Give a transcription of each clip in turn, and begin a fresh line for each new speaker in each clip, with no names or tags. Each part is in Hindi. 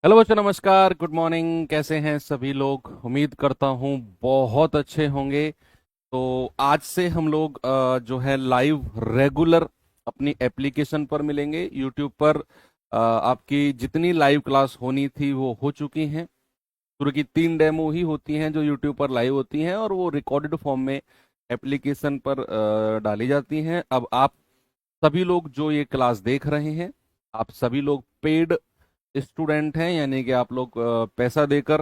हेलो बच्चों, नमस्कार, गुड मॉर्निंग। कैसे हैं सभी लोग? उम्मीद करता हूँ बहुत अच्छे होंगे। तो आज से हम लोग जो है लाइव रेगुलर अपनी एप्लीकेशन पर मिलेंगे यूट्यूब पर। आपकी जितनी लाइव क्लास होनी थी वो हो चुकी हैं। शुरू की 3 डेमो ही होती हैं जो यूट्यूब पर लाइव होती हैं, और वो रिकॉर्डेड फॉर्म में एप्लीकेशन पर डाली जाती हैं। अब आप सभी लोग जो ये क्लास देख रहे हैं, आप सभी लोग पेड स्टूडेंट हैं, यानी कि आप लोग पैसा देकर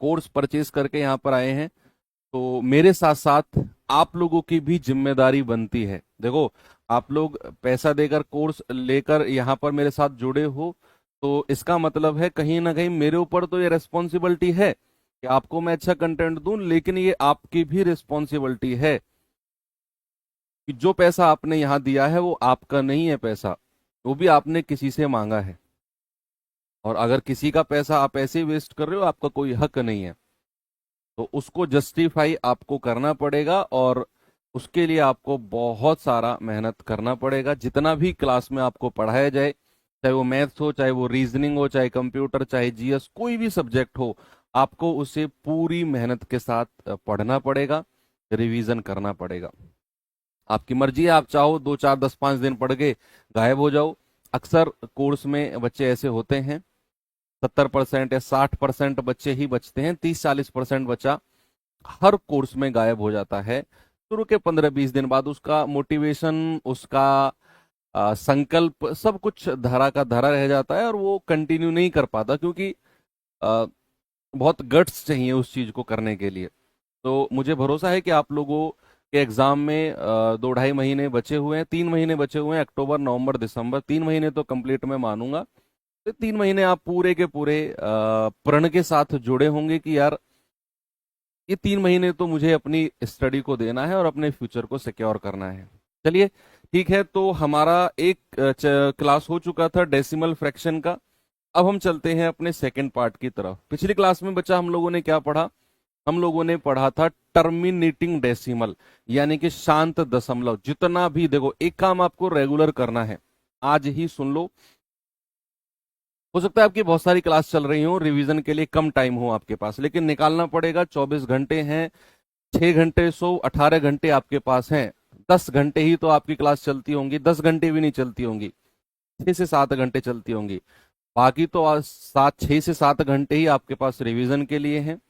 कोर्स परचेज करके यहाँ पर आए हैं। तो मेरे साथ साथ आप लोगों की भी जिम्मेदारी बनती है। देखो, आप लोग पैसा देकर कोर्स लेकर यहाँ पर मेरे साथ जुड़े हो, तो इसका मतलब है कहीं ना कहीं मेरे ऊपर तो ये रिस्पॉन्सिबिलिटी है कि आपको मैं अच्छा कंटेंट दूं, लेकिन ये आपकी भी रिस्पॉन्सिबिलिटी है कि जो पैसा आपने यहाँ दिया है वो आपका नहीं है पैसा, वो भी आपने किसी से मांगा है। और अगर किसी का पैसा आप ऐसे ही वेस्ट कर रहे हो, आपका कोई हक नहीं है। तो उसको जस्टिफाई आपको करना पड़ेगा, और उसके लिए आपको बहुत सारा मेहनत करना पड़ेगा। जितना भी क्लास में आपको पढ़ाया जाए, चाहे वो मैथ्स हो, चाहे वो रीजनिंग हो, चाहे कंप्यूटर, चाहे जीएस, कोई भी सब्जेक्ट हो, आपको उसे पूरी मेहनत के साथ पढ़ना पड़ेगा, रिवीजन करना पड़ेगा। आपकी मर्जी है, आप चाहो 2 4 10 5 दिन पढ़ के गायब हो जाओ। अक्सर कोर्स में बच्चे ऐसे होते हैं, 70% या 60% बच्चे ही बचते हैं, 30 40% बच्चा हर कोर्स में गायब हो जाता है। शुरू के 15 20 दिन बाद उसका मोटिवेशन, उसका संकल्प, सब कुछ धरा का धरा रह जाता है, और वो कंटिन्यू नहीं कर पाता, क्योंकि अ, बहुत गट्स चाहिए उस चीज को करने के लिए। तो मुझे भरोसा है कि आप लोगों के एग्जाम में 2 ढाई महीने बचे हुए हैं, 3 महीने बचे हुए हैं, अक्टूबर नवंबर दिसंबर, 3 महीने तो कंप्लीट मैं मानूंगा। तो 3 महीने आप पूरे के पूरे प्रण के साथ जुड़े होंगे कि यार, ये 3 महीने तो मुझे अपनी स्टडी को देना है और अपने फ्यूचर को सिक्योर करना है। चलिए, ठीक है। तो हमारा एक क्लास हो चुका था डेसिमल फ्रैक्शन का। अब हम चलते हैं अपने सेकंड पार्ट की तरफ। पिछली क्लास में बच्चा हम लोगों ने क्या पढ़ा? हम लोगों ने पढ़ा था टर्मिनेटिंग डेसिमल, यानी कि शांत दशमलव। जितना भी, देखो, एक काम आपको रेगुलर करना है, आज ही सुन लो। हो सकता है आपकी बहुत सारी क्लास चल रही हो, रिवीजन के लिए कम टाइम हो आपके पास, लेकिन निकालना पड़ेगा। 24 घंटे हैं, 6 घंटे सो 18 घंटे आपके पास हैं। 10 घंटे ही तो आपकी क्लास चलती होंगी, 10 घंटे भी नहीं चलती होंगी, 6 से 7 घंटे चलती होंगी। बाकी तो आज 6 से 7 घंटे ही आपके पास रिवीजन के लिए हैं।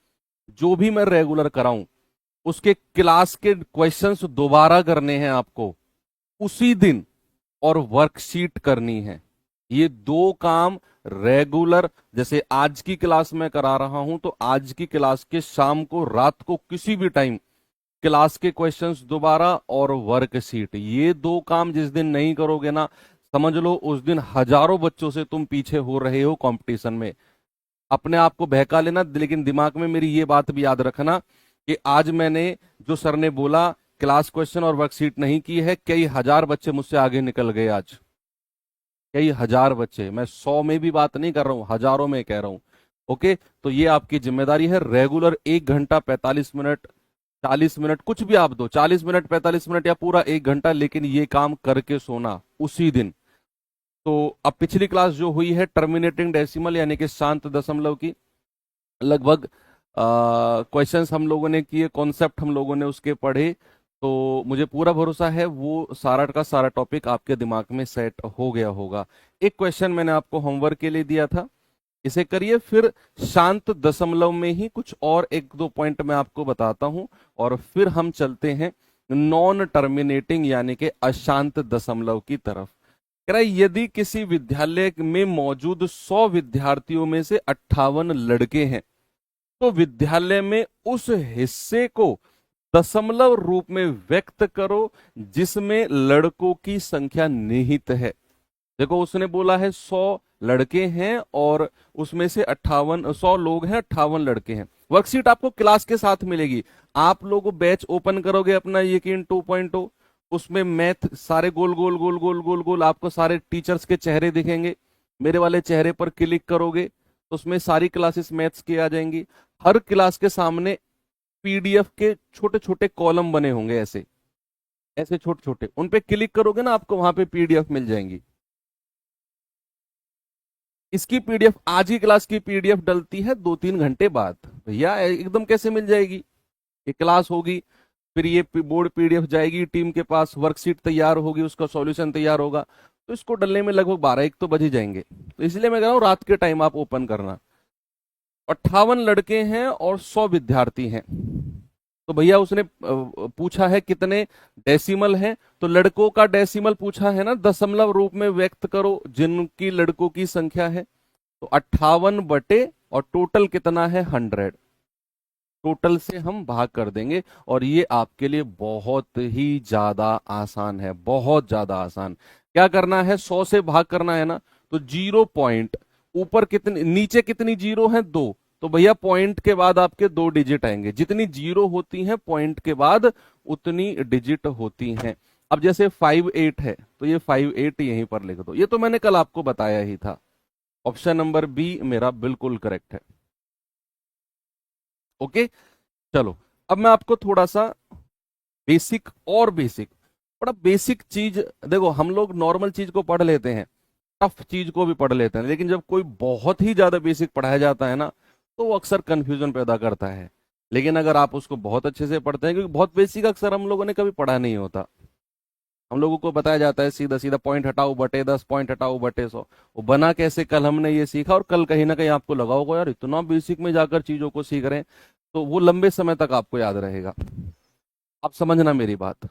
जो भी मैं रेगुलर कराऊं, उसके क्लास के क्वेश्चंस दोबारा करने हैं आपको उसी दिन, और वर्कशीट करनी है। ये दो काम रेगुलर, जैसे आज की क्लास में करा रहा हूं, तो आज की क्लास के शाम को, रात को, किसी भी टाइम क्लास के क्वेश्चंस दोबारा और वर्कशीट, ये दो काम जिस दिन नहीं करोगे ना, समझ लो उस दिन हजारों बच्चों से तुम पीछे हो रहे हो कंपटीशन में। अपने आप को बहका लेना, लेकिन दिमाग में मेरी ये बात भी याद रखना कि आज मैंने जो सर ने बोला, क्लास क्वेश्चन और वर्कशीट नहीं की है, कई हजार बच्चे मुझसे आगे निकल गए आज। कई हजार बच्चे, मैं 100 में भी बात नहीं कर रहा हूं, हजारों में कह रहा हूं। ओके, तो ये आपकी जिम्मेदारी है। रेगुलर 1 घंटा 45 मिनट, 40 मिनट, कुछ भी आप दो, 40 मिनट, 45 मिनट, या पूरा 1 घंटा, लेकिन ये काम करके सोना उसी दिन। तो अब पिछली क्लास जो हुई है टर्मिनेटिंग डेसिमल, यानी कि शांत दशमलव की, लगभग क्वेश्चंस हम लोगों ने किए, कॉन्सेप्ट हम लोगों ने उसके पढ़े। तो मुझे पूरा भरोसा है वो सारा का सारा टॉपिक आपके दिमाग में सेट हो गया होगा। एक क्वेश्चन मैंने आपको होमवर्क के लिए दिया था, इसे करिए। फिर शांत दशमलव में ही कुछ और एक दो पॉइंट मैं आपको बताता हूं, और फिर हम चलते हैं नॉन टर्मिनेटिंग, यानी कि अशांत दशमलव की तरफ। कह रहा है, यदि किसी विद्यालय में मौजूद 100 विद्यार्थियों में से 58 लड़के हैं, तो विद्यालय में उस हिस्से को दशमलव रूप में व्यक्त करो जिसमें लड़कों की संख्या निहित है। देखो, उसने बोला है 100 लड़के हैं, और उसमें से 58, 100 लोग हैं, 58 लड़के हैं। वर्कशीट आपको क्लास के साथ मिलेगी। आप लोग बैच ओपन करोगे अपना यकीन 2.0, उसमें मैथ सारे गोल गोल गोल गोल गोल गोल, आपको सारे टीचर्स के चेहरे दिखेंगे। मेरे वाले चेहरे पर क्लिक करोगे तो उसमें सारी क्लासेस मैथ्स की आ जाएंगी। हर क्लास के सामने पीडीएफ के छोटे छोटे कॉलम बने होंगे, ऐसे ऐसे छोटे छोटे, उन पे क्लिक करोगे ना, आपको वहां पे पीडीएफ मिल जाएंगी। इसकी पीडीएफ, आज की क्लास की पीडीएफ डलती है 2-3 घंटे बाद। भैया एकदम कैसे मिल जाएगी? ये क्लास होगी, फिर ये बोर्ड पीडीएफ जाएगी टीम के पास, वर्कशीट तैयार होगी, उसका सॉल्यूशन तैयार होगा, तो इसको डलने में लगभग 12-1 तो बज ही जाएंगे। तो इसलिए मैं कह रहा हूँ रात के टाइम आप ओपन करना। 58 लड़के हैं और 100 विद्यार्थी हैं। तो भैया उसने पूछा है कितने डेसिमल हैं, तो लड़कों का डेसिमल पूछा है ना, दशमलव रूप में व्यक्त करो जिनकी लड़कों की संख्या है। तो 58 बटे और टोटल कितना है 100, टोटल से हम भाग कर देंगे। और ये आपके लिए बहुत ही ज्यादा आसान है, बहुत ज्यादा आसान। क्या करना है, 100 से भाग करना है ना, तो 0 पॉइंट, ऊपर कितनी नीचे कितनी जीरो है 2, तो भैया पॉइंट के बाद आपके 2 डिजिट आएंगे। जितनी जीरो होती हैं पॉइंट के बाद उतनी डिजिट होती हैं। अब जैसे 58 है तो ये 58 यहीं पर लिख दो। ये तो मैंने कल आपको बताया ही था। ऑप्शन नंबर बी मेरा बिल्कुल करेक्ट है। ओके, चलो अब मैं आपको थोड़ा सा बेसिक और बेसिक, बड़ा बेसिक चीज, देखो हम लोग नॉर्मल चीज को पढ़ लेते हैं, टफ चीज को भी पढ़ लेते हैं, लेकिन जब कोई बहुत ही ज्यादा बेसिक पढ़ाया जाता है ना, तो वो अक्सर कंफ्यूजन पैदा करता है। लेकिन अगर आप उसको बहुत अच्छे से पढ़ते हैं, क्योंकि बहुत बेसिक अक्सर हम लोगों ने कभी पढ़ा नहीं होता, हम लोगों को बताया जाता है सीधा सीधा पॉइंट हटाओ बटे 10, पॉइंट हटाओ बटे 100। वो बना कैसे, कल हमने ये सीखा, और कल कहीं ना कहीं आपको लगा होगा यार इतना बेसिक में जाकर चीजों को सीख रहे हैं, तो वो लंबे समय तक आपको याद रहेगा। आप समझना मेरी बात।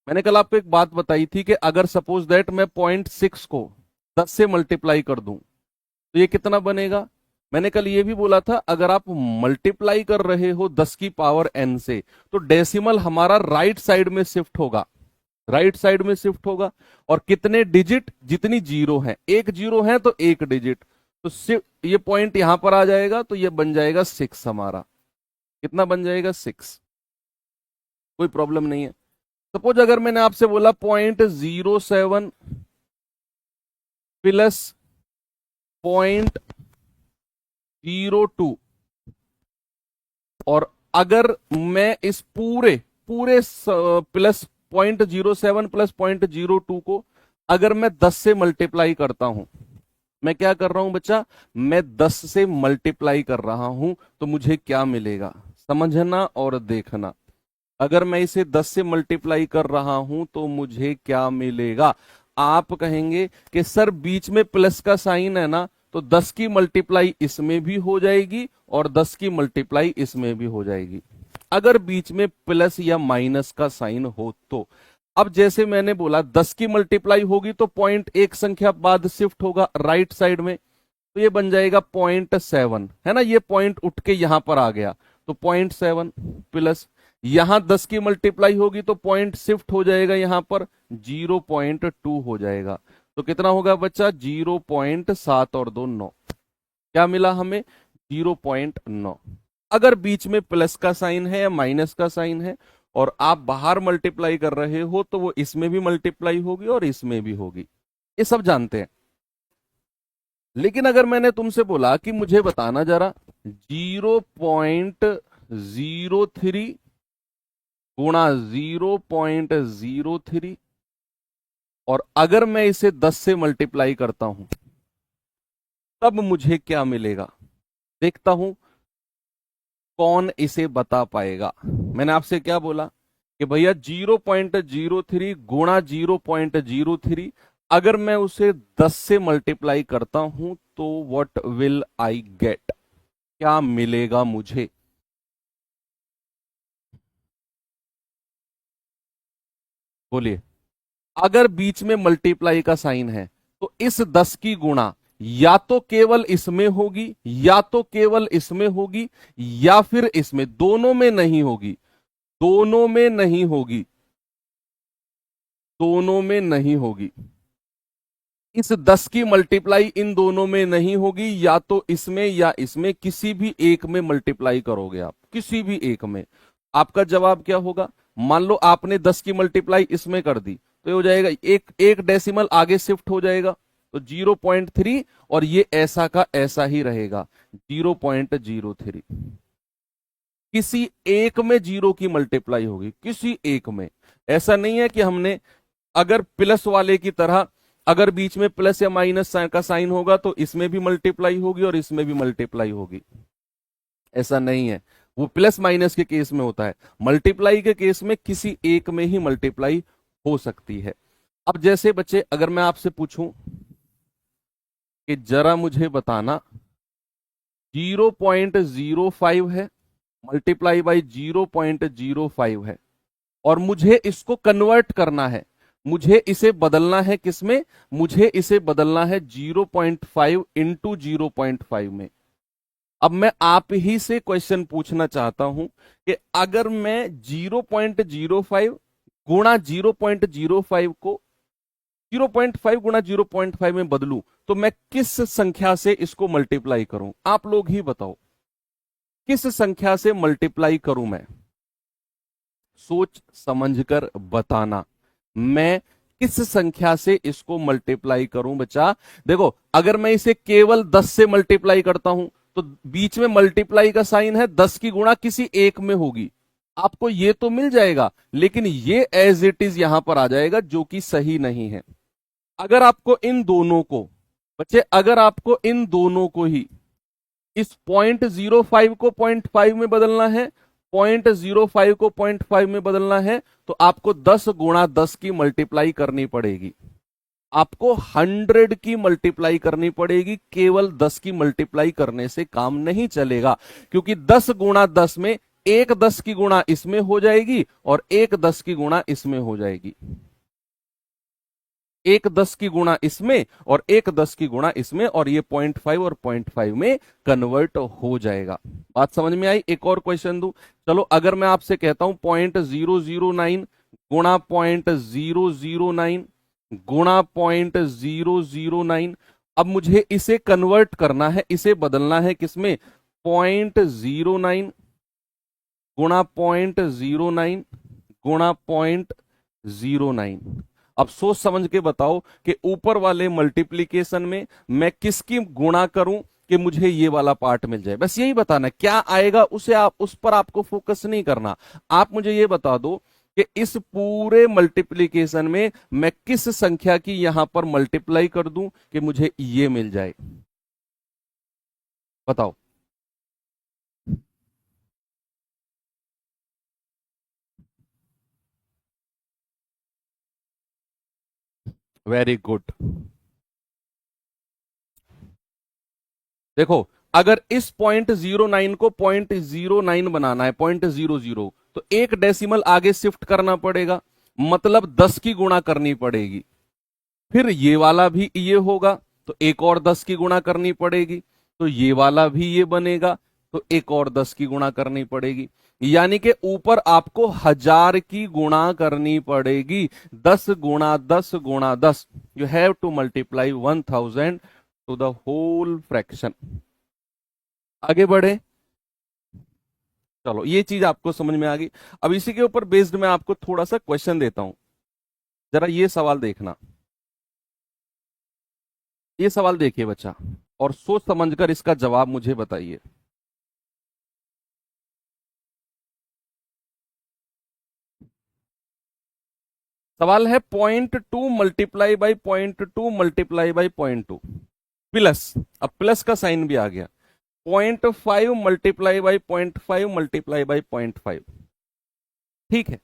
मैंने कल आपको एक बात बताई थी कि अगर सपोज दैट मैं 0.6 को 10 से मल्टीप्लाई कर दूं तो ये कितना बनेगा। मैंने कल ये भी बोला था अगर आप मल्टीप्लाई कर रहे हो 10 की पावर n से, तो डेसिमल हमारा राइट साइड में शिफ्ट होगा, राइट साइड में शिफ्ट होगा। और कितने डिजिट, जितनी जीरो है, एक जीरो है तो एक डिजिट, तो ये पॉइंट यहां पर आ जाएगा, तो ये बन जाएगा 6 हमारा। कितना बन जाएगा 6, कोई प्रॉब्लम नहीं है। सपोज अगर मैंने आपसे बोला 0.07 प्लस 0.02, और अगर मैं इस पूरे पूरे प्लस 0.07 प्लस 0.02 को अगर मैं 10 से मल्टीप्लाई करता हूं, मैं क्या कर रहा हूं बच्चा, मैं 10 से मल्टीप्लाई कर रहा हूं, तो मुझे क्या मिलेगा, समझना और देखना। अगर मैं इसे 10 से मल्टीप्लाई कर रहा हूं तो मुझे क्या मिलेगा। आप कहेंगे कि सर बीच में प्लस का साइन है ना, तो 10 की मल्टीप्लाई इसमें भी हो जाएगी और 10 की मल्टीप्लाई इसमें भी हो जाएगी, अगर बीच में प्लस या माइनस का साइन हो तो। अब जैसे मैंने बोला 10 की मल्टीप्लाई होगी तो पॉइंट एक संख्या बाद शिफ्ट होगा राइट साइड में, तो ये बन जाएगा 0.7, है ना, ये पॉइंट उठ के यहां पर आ गया, तो 0.7 प्लस यहां 10 की मल्टीप्लाई होगी तो पॉइंट शिफ्ट हो जाएगा यहां पर 0.2 हो जाएगा, तो कितना होगा बच्चा 0.7 और 2 9, क्या मिला हमें 0.9। अगर बीच में प्लस का साइन है या माइनस का साइन है और आप बाहर मल्टीप्लाई कर रहे हो तो वो इसमें भी मल्टीप्लाई होगी और इसमें भी होगी, ये सब जानते हैं। लेकिन अगर मैंने तुमसे बोला कि मुझे बताना जरा 0.03 गुणा 0.03, और अगर मैं इसे 10 से मल्टीप्लाई करता हूं तब मुझे क्या मिलेगा, देखता हूं कौन इसे बता पाएगा। मैंने आपसे क्या बोला कि भैया 0.03 गुणा 0.03, अगर मैं उसे 10 से मल्टीप्लाई करता हूं तो व्हाट विल आई गेट, क्या मिलेगा मुझे। बोलिए, अगर बीच में मल्टीप्लाई का साइन है तो इस 10 की गुणा या तो केवल इसमें होगी, या तो केवल इसमें होगी, या फिर इसमें, दोनों में नहीं होगी, दोनों में नहीं होगी, दोनों में नहीं होगी। इस 10 की मल्टीप्लाई इन दोनों में नहीं होगी, या तो इसमें या इसमें, किसी भी एक में मल्टीप्लाई करोगे आप, किसी भी एक में। आपका जवाब क्या होगा, मान लो आपने 10 की मल्टीप्लाई इसमें कर दी तो ये हो जाएगा एक एक डेसिमल आगे शिफ्ट हो जाएगा, तो 0.3, और ये ऐसा का ऐसा ही रहेगा 0.03। किसी एक में जीरो की मल्टीप्लाई होगी, किसी एक में। ऐसा नहीं है कि हमने अगर प्लस वाले की तरह अगर बीच में प्लस या माइनस का साइन होगा तो इसमें भी मल्टीप्लाई होगी और इसमें भी मल्टीप्लाई होगी। ऐसा नहीं है, वो प्लस माइनस के केस में होता है, मल्टीप्लाई के केस में किसी एक में ही मल्टीप्लाई हो सकती है। अब जैसे बच्चे अगर मैं आपसे पूछूं कि जरा मुझे बताना 0.05 है मल्टीप्लाई बाई 0.05 है और मुझे इसको कन्वर्ट करना है, मुझे इसे बदलना है किसमें, मुझे इसे बदलना है 0.5 इंटू 0.5 में। अब मैं आप ही से क्वेश्चन पूछना चाहता हूं कि अगर मैं 0.05 गुणा 0.05 को 0.5 गुणा 0.5 में बदलूं तो मैं किस संख्या से इसको मल्टीप्लाई करूं, आप लोग ही बताओ किस संख्या से मल्टीप्लाई करूं मैं, सोच समझकर बताना, मैं किस संख्या से इसको मल्टीप्लाई करूं बच्चा। देखो अगर मैं इसे केवल 10 से मल्टीप्लाई करता हूं तो बीच में मल्टीप्लाई का साइन है, 10 की गुणा किसी एक में होगी, आपको ये तो मिल जाएगा, लेकिन ये एज इट इज यहां पर आ जाएगा जो कि सही नहीं है। अगर आपको इन दोनों को बच्चे, अगर आपको इन दोनों को ही इस 0.05 को 0.5 में बदलना है, 0.05 को 0.5 में बदलना है, तो आपको 10 गुणा 10 की मल्टीप्लाई करनी पड़ेगी, आपको 100 की मल्टीप्लाई करनी पड़ेगी। केवल 10 की मल्टीप्लाई करने से काम नहीं चलेगा, क्योंकि 10 गुणा 10 में एक 10 की गुणा इसमें हो जाएगी और एक 10 की गुणा इसमें हो जाएगी, एक 10 की गुणा इसमें और एक 10 की गुणा इसमें, और ये 0.5 और 0.5 में कन्वर्ट हो जाएगा। बात समझ में आई? एक और क्वेश्चन दूं, चलो अगर मैं आपसे कहता हूं 0.009 गुणा 0.009 गुणा 0.009, अब मुझे इसे कन्वर्ट करना है, इसे बदलना है किसमें, 0.09 गुणा 0.09 गुणा 0.09। अब सोच समझ के बताओ कि ऊपर वाले मल्टीप्लीकेशन में मैं किसकी गुणा करूं कि मुझे ये वाला पार्ट मिल जाए, बस यही बताना, क्या आएगा उसे आप उस पर आपको फोकस नहीं करना। आप मुझे ये बता दो कि इस पूरे मल्टीप्लीकेशन में मैं किस संख्या की यहां पर मल्टीप्लाई कर दूं कि मुझे ये मिल जाए, बताओ। Very good. देखो अगर इस 0.09 को 0.09 बनाना है, 0.00, तो एक डेसिमल आगे शिफ्ट करना पड़ेगा, मतलब 10 की गुणा करनी पड़ेगी, फिर ये वाला भी ये होगा तो एक और 10 की गुणा करनी पड़ेगी, तो ये वाला भी ये बनेगा तो एक और 10 की गुणा करनी पड़ेगी, यानी कि ऊपर आपको 1000 की गुणा करनी पड़ेगी। 10 गुणा 10 गुणा 10, you have to multiply 1000 to the whole fraction. आगे बढ़े, चलो ये चीज आपको समझ में आ गई। अब इसी के ऊपर बेस्ड मैं आपको थोड़ा सा क्वेश्चन देता हूं, जरा ये सवाल देखना, ये सवाल देखिए बच्चा और सोच समझकर इसका जवाब मुझे बताइए। सवाल है 0.2 multiply by 0.2 multiply by 0.2 plus, अब प्लस का साइन भी आ गया, 0.5 मल्टीप्लाई बाई 0.5 मल्टीप्लाई बाई 0.5, ठीक है।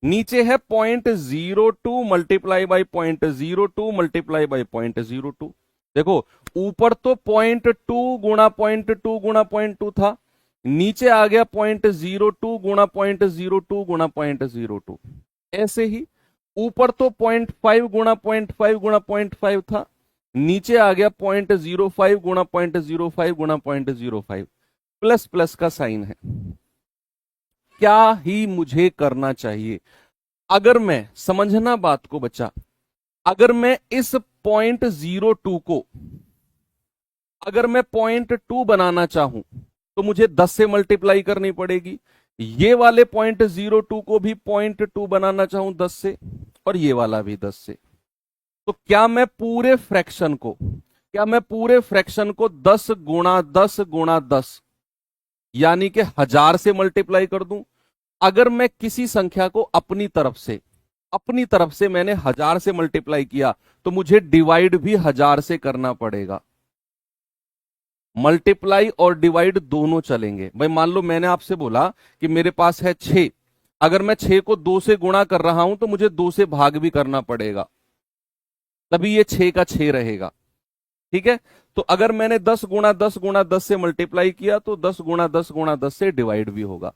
नीचे है 0.02 मल्टीप्लाई बाई 0.02 मल्टीप्लाई बाई 0.02। देखो ऊपर तो 0.2 गुणा 0.2 गुणा 0.2 था, नीचे आ गया 0.02 गुणा 0.02 गुणा 0.02। ऐसे ही ऊपर तो 0.5 गुणा 0.5 गुणा 0.5 था, नीचे आ गया 0.05 गुणा 0.05 गुणा 0.05, प्लस प्लस का साइन है। क्या ही मुझे करना चाहिए? अगर मैं, समझना बात को बच्चा, अगर मैं इस 0.02 को अगर मैं 0.2 बनाना चाहूं तो मुझे 10 से मल्टीप्लाई करनी पड़ेगी, ये वाले 0.02 को भी 0.2 बनाना चाहूं 10 से, और ये वाला भी 10 से, तो क्या मैं पूरे फ्रैक्शन को 10 गुणा 10 गुणा 10 यानी कि 1000 से मल्टीप्लाई कर दूं? अगर मैं किसी संख्या को अपनी तरफ से अपनी तरफ से मैंने 1000 से मल्टीप्लाई किया, तो मुझे डिवाइड भी 1000 से करना पड़ेगा। मल्टीप्लाई और डिवाइड दोनों चलेंगे। भाई मान लो मैंने आपसे बोला कि मेरे पास है 6, अगर मैं 6 को 2 से गुणा कर रहा हूं तो मुझे 2 से भाग भी करना पड़ेगा, तभी ये 6 का 6 रहेगा। ठीक है, तो अगर मैंने 10 गुणा 10 गुणा 10 से मल्टीप्लाई किया तो 10 गुणा 10 गुणा 10 से डिवाइड भी होगा।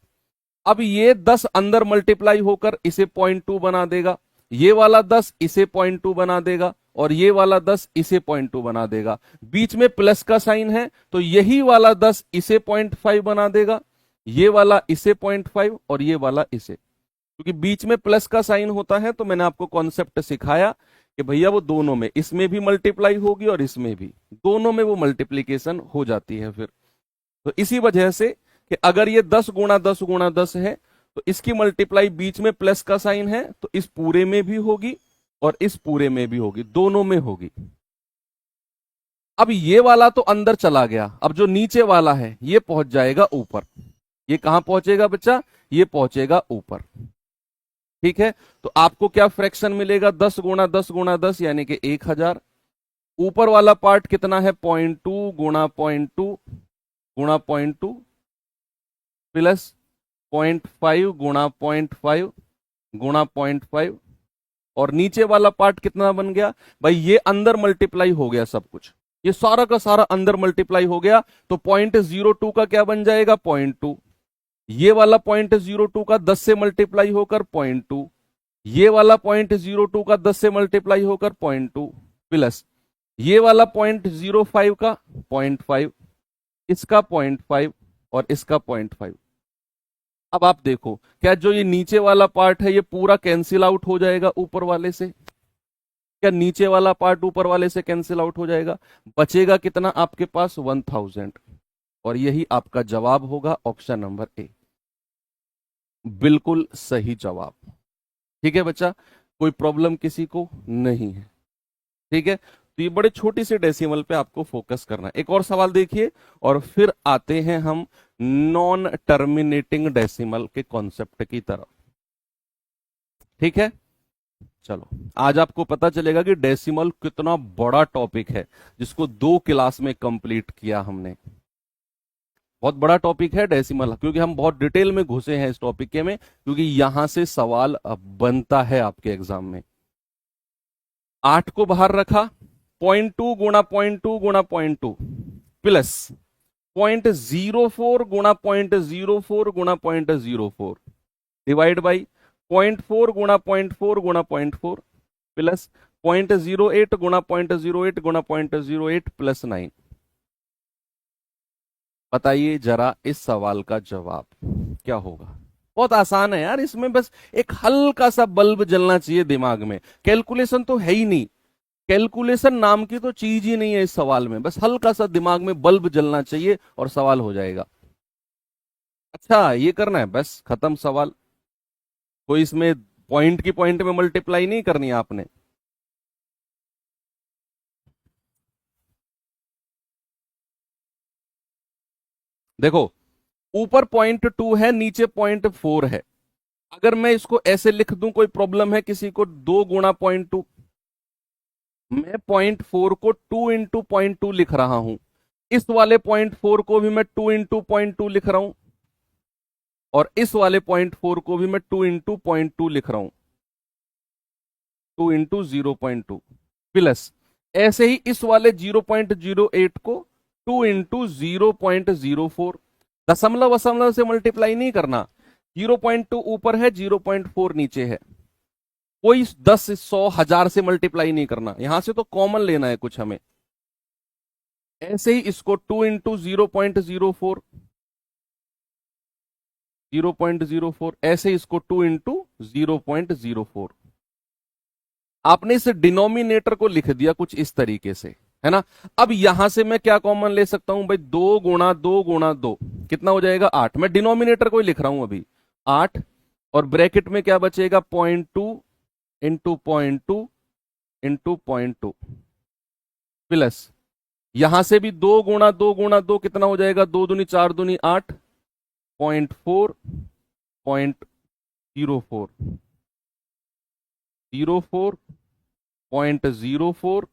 अब ये 10 अंदर मल्टीप्लाई होकर इसे 0.2 बना देगा, ये वाला 10 इसे 0.2 बना देगा, और ये वाला 10 इसे 0.2 बना देगा। बीच में प्लस का साइन है तो यही वाला 10 इसे 0.5 बना देगा, ये वाला इसे 0.5 और ये वाला इसे। क्योंकि बीच में प्लस का साइन होता है तो मैंने आपको कॉन्सेप्ट सिखाया कि भैया वो दोनों में, इसमें भी मल्टीप्लाई होगी और इसमें भी, दोनों में वो मल्टीप्लीकेशन हो जाती है फिर। तो इसी वजह से कि अगर ये 10 गुणा 10 गुणा 10 है तो इसकी मल्टीप्लाई बीच में प्लस का साइन है तो इस पूरे में भी होगी और इस पूरे में भी होगी, दोनों में होगी। अब ये वाला तो अंदर चला गया, अब जो नीचे वाला है ये पहुंच जाएगा ऊपर। ये कहां पहुंचेगा बच्चा? ये पहुंचेगा ऊपर। ठीक है, तो आपको क्या फ्रैक्शन मिलेगा? 10 गुणा 10 गुणा 10 यानी कि 1000। ऊपर वाला पार्ट कितना है? 0.2 गुणा 0.2 गुणा 0.2 प्लस 0.5 गुणा 0.5 गुणा 0.5, और नीचे वाला पार्ट कितना बन गया भाई? ये अंदर मल्टीप्लाई हो गया सब कुछ, ये सारा का सारा अंदर मल्टीप्लाई हो गया, तो 0.02 का क्या बन जाएगा? 0.2। ये वाला 0.02 का 10 से मल्टीप्लाई होकर 0.2, ये वाला 0.02 का 10 से मल्टीप्लाई होकर 0.2, प्लस ये वाला 0.05 का 0.5, इसका 0.5 और इसका 0.5। अब आप देखो, क्या जो ये नीचे वाला पार्ट है ये पूरा कैंसिल आउट हो जाएगा ऊपर वाले से? क्या नीचे वाला पार्ट ऊपर वाले से कैंसिल आउट हो जाएगा? बचेगा कितना आपके पास? 1000। और यही आपका जवाब होगा, ऑप्शन नंबर ए, बिल्कुल सही जवाब। ठीक है बच्चा, कोई प्रॉब्लम किसी को नहीं है? ठीक है, तो ये बड़े छोटी सी डेसिमल पे आपको फोकस करना है। एक और सवाल देखिए और फिर आते हैं हम नॉन टर्मिनेटिंग डेसिमल के कॉन्सेप्ट की तरफ। ठीक है, चलो आज आपको पता चलेगा कि डेसिमल कितना बड़ा टॉपिक है, जिसको 2 क्लास में कंप्लीट किया हमने। बहुत बड़ा टॉपिक है डेसिमल, क्योंकि हम बहुत डिटेल में घुसे हैं इस टॉपिक के में, क्योंकि यहां से सवाल बनता है आपके एग्जाम में। 8 को बाहर रखा, 0.2 गुणा 0.2 गुणा 0.2 प्लस 0.04 गुणा 0.04 गुणा 0.04 डिवाइड बाई 0.4 गुणा 0.4 गुणा 0.4 प्लस 0.08 गुणा 0.08 गुणा 0.08 प्लस 9। बताइए जरा इस सवाल का जवाब क्या होगा? बहुत आसान है यार, इसमें बस एक हल्का सा बल्ब जलना चाहिए दिमाग में। कैलकुलेशन तो है ही नहीं, कैलकुलेशन नाम की तो चीज ही नहीं है इस सवाल में, बस हल्का सा दिमाग में बल्ब जलना चाहिए और सवाल हो जाएगा। अच्छा ये करना है, बस खत्म सवाल। कोई इसमें पॉइंट की पॉइंट में मल्टीप्लाई नहीं करनी है आपने। देखो, ऊपर 0.2 है, नीचे 0.4 है। अगर मैं इसको ऐसे लिख दूं, कोई प्रॉब्लम है किसी को? 2 गुणा 0.2, मैं 0.4 को 2 इंटू 0.2 लिख रहा हूं, इस वाले 0.4 को भी मैं 2 इंटू 0.2 लिख रहा हूं, और इस वाले 0.4 को भी मैं 2 इंटू 0.2 लिख रहा हूं, 2 इंटू 0.2 प्लस ऐसे ही इस वाले 0.08 को 2 इंटू 0.04। दशमलव वशमलव से मल्टीप्लाई नहीं करना, 0.2 ऊपर है, 0.4 नीचे है। कोई 10 100 1000 से मल्टीप्लाई नहीं करना, यहां से तो कॉमन लेना है कुछ हमें। ऐसे ही इसको 2 इंटू 0.04 0.04, ऐसे इसको 2 इंटू 0.04। आपने इस डिनोमिनेटर को लिख दिया कुछ इस तरीके से, है ना? अब यहां से मैं क्या कॉमन ले सकता हूं भाई? 2 गुणा 2 गुणा 2 कितना हो जाएगा? 8। मैं डिनोमिनेटर को ही लिख रहा हूं अभी, 8, और ब्रैकेट में क्या बचेगा? 0.2 इंटू 0.2 इंटू 0.2 प्लस यहां से भी 2 गुणा 2 गुणा 2 कितना हो जाएगा? 2 दूनी 4 दूनी 8, 0.4 0.04 04, 0.04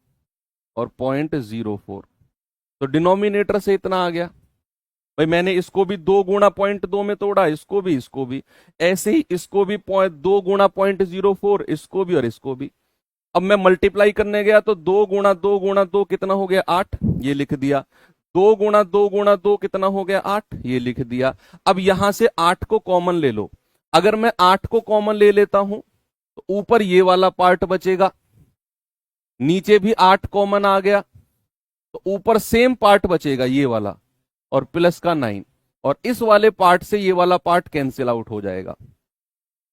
और 0.04। तो डिनोमिनेटर से इतना आ गया। भाई मैंने इसको भी 2 गुणा 0.2 में तोड़ा, इसको भी ऐसे ही, इसको भी 2 गुणा 0.04, इसको भी और इसको भी। अब मैं मल्टीप्लाई करने गया तो 2 गुणा 2 गुणा 2 कितना हो गया 8, ये लिख दिया। 2 गुणा 2 गुणा 2 कितना हो गया 8, ये लिख दिया। अब यहां से 8 को कॉमन ले लो। अगर मैं 8 को कॉमन ले लेता हूं तो ऊपर ये वाला पार्ट बचेगा, नीचे भी 8 कॉमन आ गया तो ऊपर सेम पार्ट बचेगा ये वाला, और प्लस का 9, और इस वाले पार्ट से ये वाला पार्ट कैंसिल आउट हो जाएगा।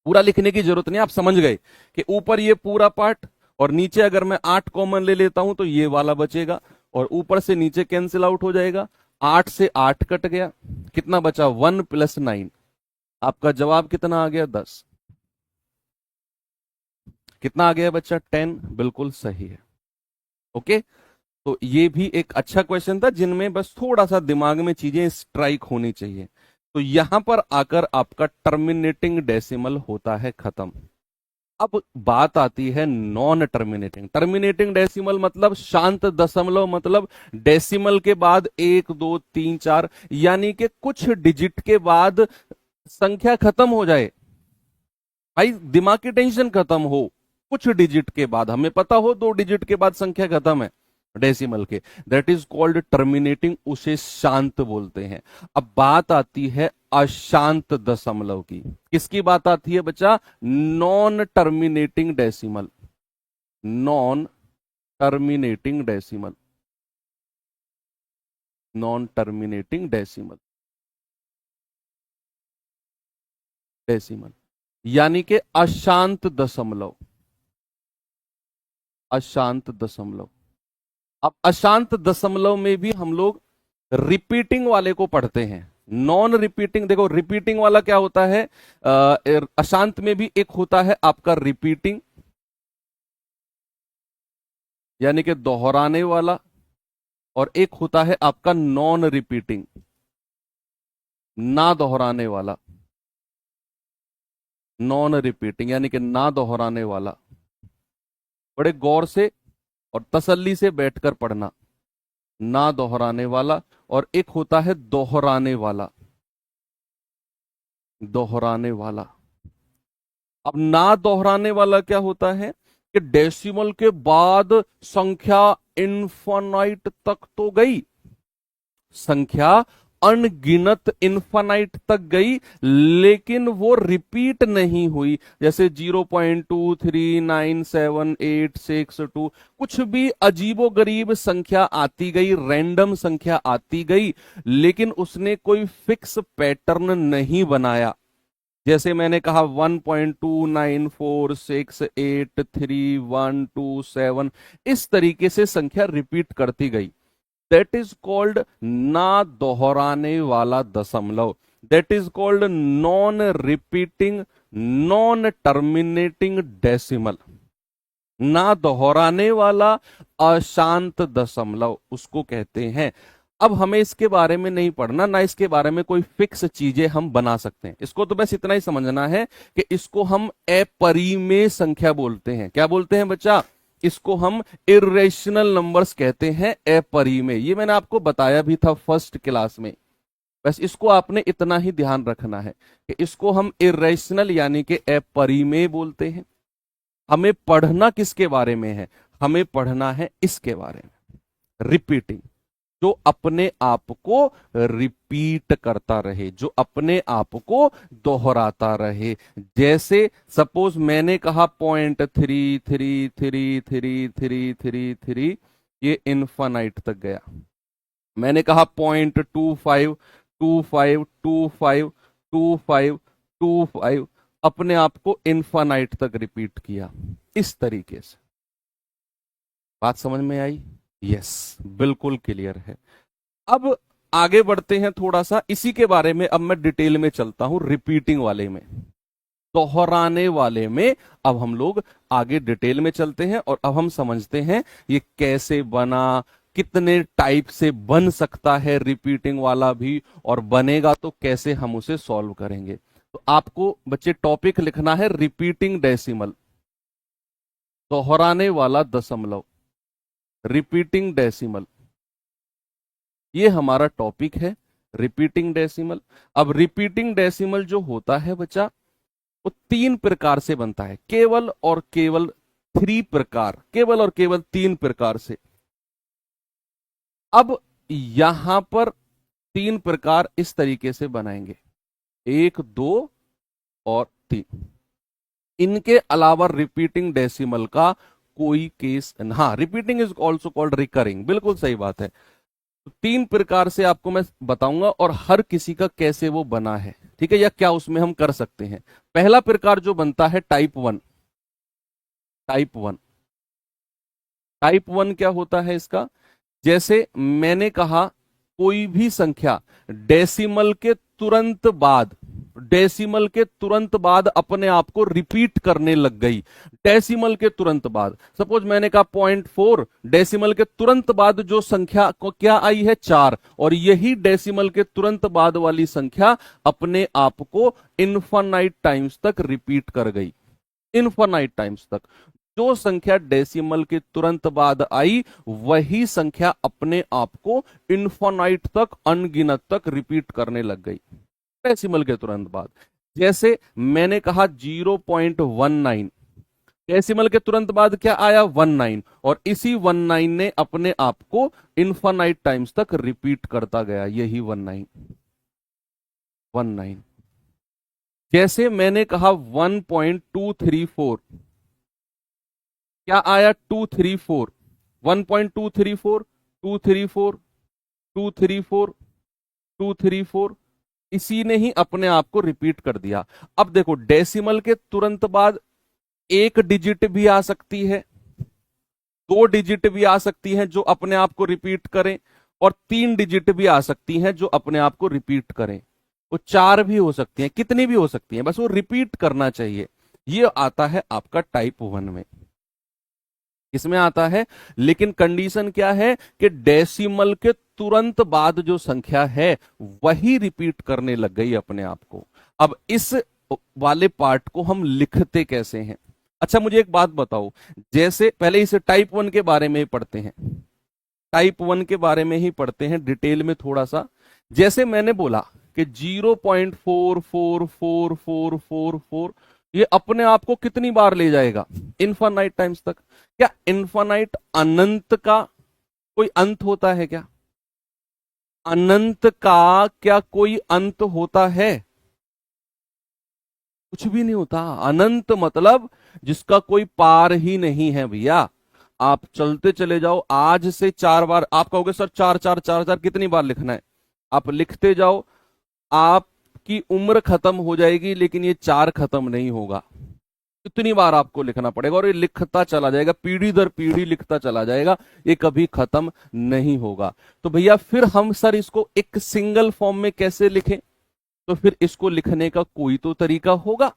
पूरा लिखने की जरूरत नहीं, आप समझ गए कि ऊपर ये पूरा पार्ट और नीचे अगर मैं 8 कॉमन ले लेता हूं तो ये वाला बचेगा और ऊपर से नीचे कैंसिल आउट हो जाएगा। 8 से 8 कट गया, कितना बचा 1 + 9। आपका जवाब कितना आ गया 10। कितना आ गया बच्चा 10, बिल्कुल सही है। ओके, तो ये भी एक अच्छा क्वेश्चन था जिनमें बस थोड़ा सा दिमाग में चीजें स्ट्राइक होनी चाहिए। तो यहां पर आकर आपका टर्मिनेटिंग डेसिमल होता है खत्म। अब बात आती है नॉन टर्मिनेटिंग। टर्मिनेटिंग डेसिमल मतलब शांत दशमलव, मतलब डेसिमल के बाद 1 2 3 4, यानी कि कुछ डिजिट के बाद संख्या खत्म हो जाए। भाई दिमाग की टेंशन खत्म हो, कुछ डिजिट के बाद, हमें पता हो 2 डिजिट के बाद संख्या खत्म है डेसिमल के, दैट इज कॉल्ड टर्मिनेटिंग, उसे शांत बोलते हैं। अब बात आती है अशांत दशमलव की। किसकी बात आती है बच्चा? Non terminating decimal. Non terminating decimal, non terminating decimal, decimal यानी कि अशांत दशमलव, अशांत दशमलव। अब अशांत दशमलव में भी हम लोग रिपीटिंग वाले को पढ़ते हैं। नॉन रिपीटिंग, देखो रिपीटिंग वाला क्या होता है, अशांत में भी एक होता है आपका रिपीटिंग यानी कि दोहराने वाला, और एक होता है आपका नॉन रिपीटिंग, ना दोहराने वाला। नॉन रिपीटिंग यानी कि ना दोहराने वाला। बड़े गौर से और तसल्ली से बैठकर पढ़ना। ना दोहराने वाला, और एक होता है दोहराने वाला, दोहराने वाला। अब ना दोहराने वाला क्या होता है कि डेसिमल के बाद संख्या इनफाइनाइट तक तो गई, संख्या अनगिनत इनफाइनाइट तक गई, लेकिन वो रिपीट नहीं हुई। जैसे 0.239786 कुछ भी अजीबो गरीब संख्या आती गई, रैंडम संख्या आती गई, लेकिन उसने कोई फिक्स पैटर्न नहीं बनाया। जैसे मैंने कहा 1.2946833127, इस तरीके से संख्या रिपीट करती गई। दैट इज कॉल्ड ना दोहराने वाला दशमलव, that is called non repeating, non terminating decimal. ना दोहराने वाला अशांत दशमलव उसको कहते हैं। अब हमें इसके बारे में नहीं पढ़ना, ना इसके बारे में कोई फिक्स चीजें हम बना सकते हैं। इसको तो बस इतना ही समझना है कि इसको हम अपरिमेय संख्या बोलते हैं। क्या बोलते हैं बच्चा? इसको हम इरेशनल नंबर्स कहते हैं, अपरिमेय। ये मैंने आपको बताया भी था फर्स्ट क्लास में। बस इसको आपने इतना ही ध्यान रखना है कि इसको हम इरेशनल यानी कि अपरिमेय बोलते हैं। हमें पढ़ना किसके बारे में है? हमें पढ़ना है इसके बारे में, रिपीटिंग, जो अपने आप को रिपीट करता रहे, जो अपने आप को दोहराता रहे। जैसे सपोज मैंने कहा 0.33333333, ये इनफाइनाइट तक गया। मैंने कहा 0.25252525, अपने आप को इनफाइनाइट तक रिपीट किया। इस तरीके से बात समझ में आई? यस, बिल्कुल क्लियर है। अब आगे बढ़ते हैं थोड़ा सा इसी के बारे में। अब मैं डिटेल में चलता हूं, रिपीटिंग वाले में, दोहराने वाले में। अब हम लोग आगे डिटेल में चलते हैं और अब हम समझते हैं ये कैसे बना, कितने टाइप से बन सकता है रिपीटिंग वाला भी, और बनेगा तो कैसे हम उसे सॉल्व करेंगे। तो आपको बच्चे टॉपिक लिखना है रिपीटिंग डेसिमल। दोहराने वाला दशमलव, रिपीटिंग डेसिमल, ये हमारा टॉपिक है, रिपीटिंग डेसिमल। अब रिपीटिंग डेसिमल जो होता है बच्चा, वो तीन प्रकार से बनता है, केवल और केवल थ्री प्रकार, केवल और केवल तीन प्रकार से। अब यहां पर तीन प्रकार इस तरीके से बनाएंगे, एक, दो और तीन। इनके अलावा रिपीटिंग डेसिमल का कोई केस, हाँ, repeating is also called recurring, बिल्कुल सही बात है। तो तीन प्रकार से आपको मैं बताऊंगा और हर किसी का कैसे वो बना है, ठीक है, या क्या उसमें हम कर सकते हैं। पहला प्रकार जो बनता है type one. Type one, type one क्या होता है इसका, जैसे मैंने कहा कोई भी संख्या डेसिमल के तुरंत बाद, डेसिमल के तुरंत बाद अपने आप को रिपीट करने लग गई। डेसिमल के तुरंत बाद, सपोज मैंने कहा 0.4, डेसिमल के तुरंत बाद जो संख्या को क्या आई है, 4, और यही डेसिमल के तुरंत बाद वाली संख्या अपने आप को इनफाइनाइट टाइम्स तक रिपीट कर गई, इनफाइनाइट टाइम्स तक। जो संख्या डेसिमल के तुरंत बाद आई वही संख्या अपने आप को इनफाइनाइट तक, अनगिनत तक रिपीट करने लग गई डेसिमल के तुरंत बाद। जैसे मैंने कहा 0.19, डेसिमल के तुरंत बाद क्या आया, 19, और इसी 19 ने अपने आप को इनफाइनाइट टाइम्स तक रिपीट करता गया, यही 19, 19। जैसे मैंने कहा 1.234, क्या आया, 234, 1.234, 234, 234, 234, इसी ने ही अपने आप को रिपीट कर दिया। अब देखो डेसिमल के तुरंत बाद एक डिजिट भी आ सकती है, दो डिजिट भी आ सकती हैं जो अपने आप को रिपीट करें, और तीन डिजिट भी आ सकती हैं जो अपने आप को रिपीट करें, वो चार भी हो सकती हैं, कितनी भी हो सकती हैं, बस वो रिपीट करना चाहिए। ये आता है आपका टाइप वन में, इसमें आता है। लेकिन कंडीशन क्या है कि डेसिमल के तुरंत बाद जो संख्या है वही रिपीट करने लग गई अपने आप को। अब इस वाले पार्ट को हम लिखते कैसे हैं। अच्छा मुझे एक बात बताओ, जैसे पहले इसे टाइप वन के बारे में ही पढ़ते हैं, टाइप वन के बारे में ही पढ़ते हैं डिटेल में थोड़ा सा। जैसे मैंने बोला कि 0.44444, ये अपने आप को कितनी बार ले जाएगा, इनफाइनाइट टाइम्स तक। क्या इनफाइनाइट अनंत का कोई अंत होता है क्या, अनंत का क्या कोई अंत होता है, कुछ भी नहीं होता। अनंत मतलब जिसका कोई पार ही नहीं है भैया। आप चलते चले जाओ, आज से 4 बार आप कहोगे सर 4 4 4 4 कितनी बार लिखना है, आप लिखते जाओ, आपकी उम्र खत्म हो जाएगी लेकिन ये 4 खत्म नहीं होगा। इतनी बार आपको लिखना पड़ेगा और ये लिखता चला जाएगा, पीढ़ी दर पीढ़ी लिखता चला जाएगा, ये कभी खत्म नहीं होगा। तो भैया फिर हम सर इसको एक सिंगल फॉर्म में कैसे लिखें, तो फिर इसको लिखने का कोई तो तरीका होगा,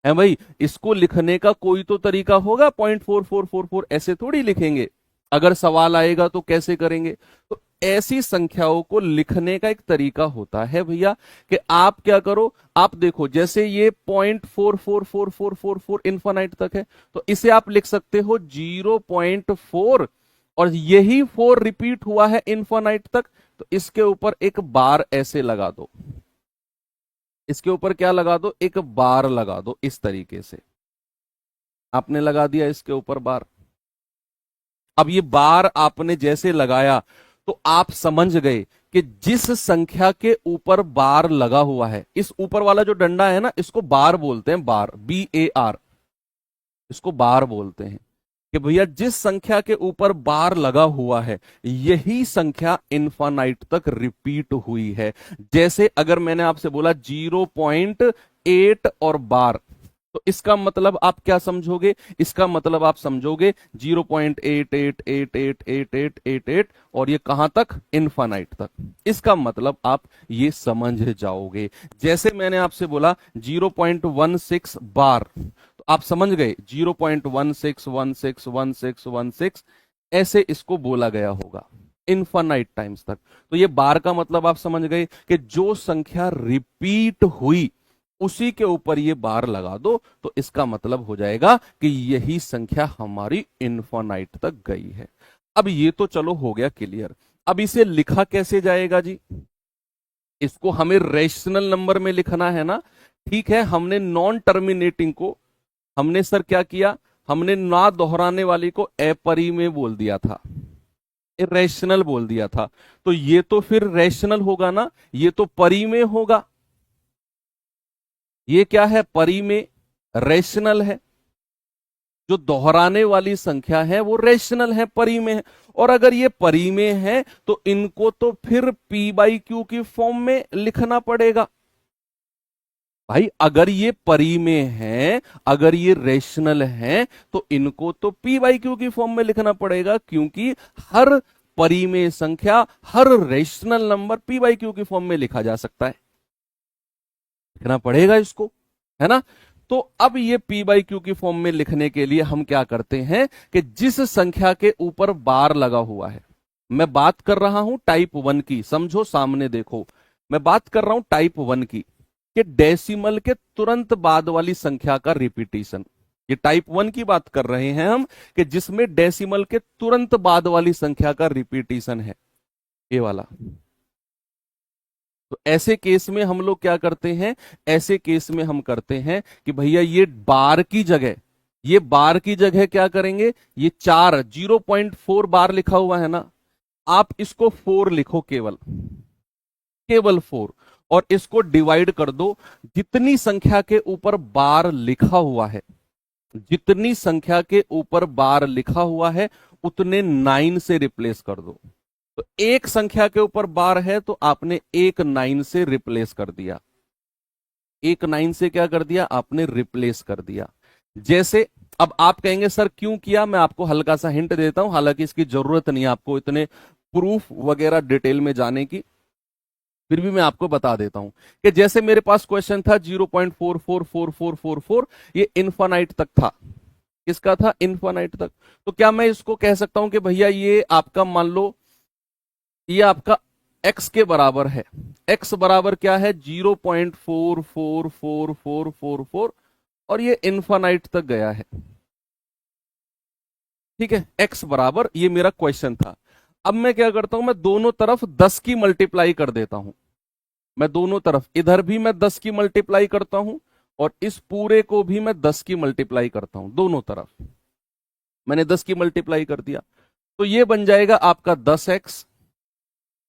है भाई, इसको लिखने का कोई तो तरीका होगा। 0.4444 ऐसे थोड़ी लिखेंगे, अगर सवाल आएगा तो कैसे करेंगे। तो ऐसी संख्याओं को लिखने का एक तरीका होता है भैया कि आप क्या करो, आप देखो जैसे ये 0.444444 इन्फानाइट तक है, तो इसे आप लिख सकते हो 0.4, और यही 4 रिपीट हुआ है इन्फानाइट तक, तो इसके ऊपर एक बार ऐसे लगा दो, इसके ऊपर क्या लगा दो, एक बार लगा दो, इस तरीके से आपने लगा दिया इसके ऊपर बार। अब ये बार आपने जैसे लगाया तो आप समझ गए कि जिस संख्या के ऊपर बार लगा हुआ है, इस ऊपर वाला जो डंडा है ना, इसको बार बोलते हैं, बार, BAR, इसको बार बोलते हैं। कि भैया जिस संख्या के ऊपर बार लगा हुआ है यही संख्या इनफाइनाइट तक रिपीट हुई है। जैसे अगर मैंने आपसे बोला 0.8 और बार, तो इसका मतलब आप क्या समझोगे, इसका मतलब आप समझोगे 0.88888888 और ये कहां तक, इनफाइनाइट तक। इसका मतलब आप ये समझ जाओगे। जैसे मैंने आपसे बोला 0.16 बार, तो आप समझ गए 0.16161616 ऐसे इसको बोला गया होगा इनफाइनाइट टाइम्स तक। तो ये बार का मतलब आप समझ गए कि जो संख्या रिपीट हुई उसी के ऊपर ये बार लगा दो, तो इसका मतलब हो जाएगा कि यही संख्या हमारी इन्फिनाइट तक गई है। अब ये तो चलो हो गया क्लियर। अब इसे लिखा कैसे जाएगा जी? इसको हमें रेशनल नंबर में लिखना है ना। ठीक है, हमने नॉन टर्मिनेटिंग को हमने सर क्या किया, हमने ना दोहराने वाली को अपरी में बोल दिया था, इरेशनल बोल दिया था। तो ये तो फिर रेशनल होगा ना, ये तो परी में होगा। ये क्या है, परी में रेशनल है। जो दोहराने वाली संख्या है वो रेशनल है, परी में है। और अगर ये परी में है तो इनको तो फिर पी बाई क्यू की फॉर्म में लिखना पड़ेगा। भाई अगर ये परी में है, अगर ये रेशनल है, तो इनको तो पी बाई क्यू की फॉर्म में लिखना पड़ेगा, क्योंकि हर परी में संख्या, हर rational number P by Q की फॉर्म में लिखा जा सकता है, लिखना पड़ेगा इसको, है ना। तो अब ये पी बाई क्यू की फॉर्म में लिखने के लिए हम क्या करते हैं कि जिस संख्या के ऊपर बार लगा हुआ है, मैं बात कर रहा हूं टाइप 1 की, समझो सामने देखो, मैं बात कर रहा हूं टाइप 1 की, कि डेसिमल के तुरंत बाद वाली संख्या का रिपीटिशन। ये टाइप 1 की बात कर रहे हैं हम, कि जिसमें डेसिमल के तुरंत बाद वाली संख्या का रिपीटिशन है, ये वाला। तो ऐसे केस में हम लोग क्या करते हैं, ऐसे केस में हम करते हैं कि भैया ये बार की जगह, ये बार की जगह क्या करेंगे, ये 0.4 बार लिखा हुआ है ना, आप इसको 4 लिखो, केवल केवल 4, और इसको डिवाइड कर दो। जितनी संख्या के ऊपर बार लिखा हुआ है, जितनी संख्या के ऊपर बार लिखा हुआ है, उतने 9 से रिप्लेस कर दो। तो एक संख्या के ऊपर बार है तो आपने एक 9 से रिप्लेस कर दिया, एक 9 से क्या कर दिया, आपने रिप्लेस कर दिया। जैसे अब आप कहेंगे सर क्यों किया, मैं आपको हल्का सा हिंट देता हूं, हालांकि इसकी जरूरत नहीं है आपको इतने प्रूफ वगैरह डिटेल में जाने की, फिर भी मैं आपको बता देता हूं कि जैसे मेरे पास क्वेश्चन था 0.444444, ये इन्फानाइट तक था। किसका था, इन्फानाइट तक। तो क्या मैं इसको कह सकता हूं कि भैया ये आपका मान लो ये आपका x के बराबर है, x बराबर क्या है 0.444444, और ये इन्फानाइट तक गया है। ठीक है, x बराबर, ये मेरा क्वेश्चन था। अब मैं क्या करता हूं, मैं दोनों तरफ 10 की मल्टीप्लाई कर देता हूं। मैं दोनों तरफ, इधर भी मैं 10 की मल्टीप्लाई करता हूं, और इस पूरे को भी मैं 10 की मल्टीप्लाई करता हूं, दोनों तरफ मैंने 10 की मल्टीप्लाई कर दिया। तो ये बन जाएगा आपका 10x,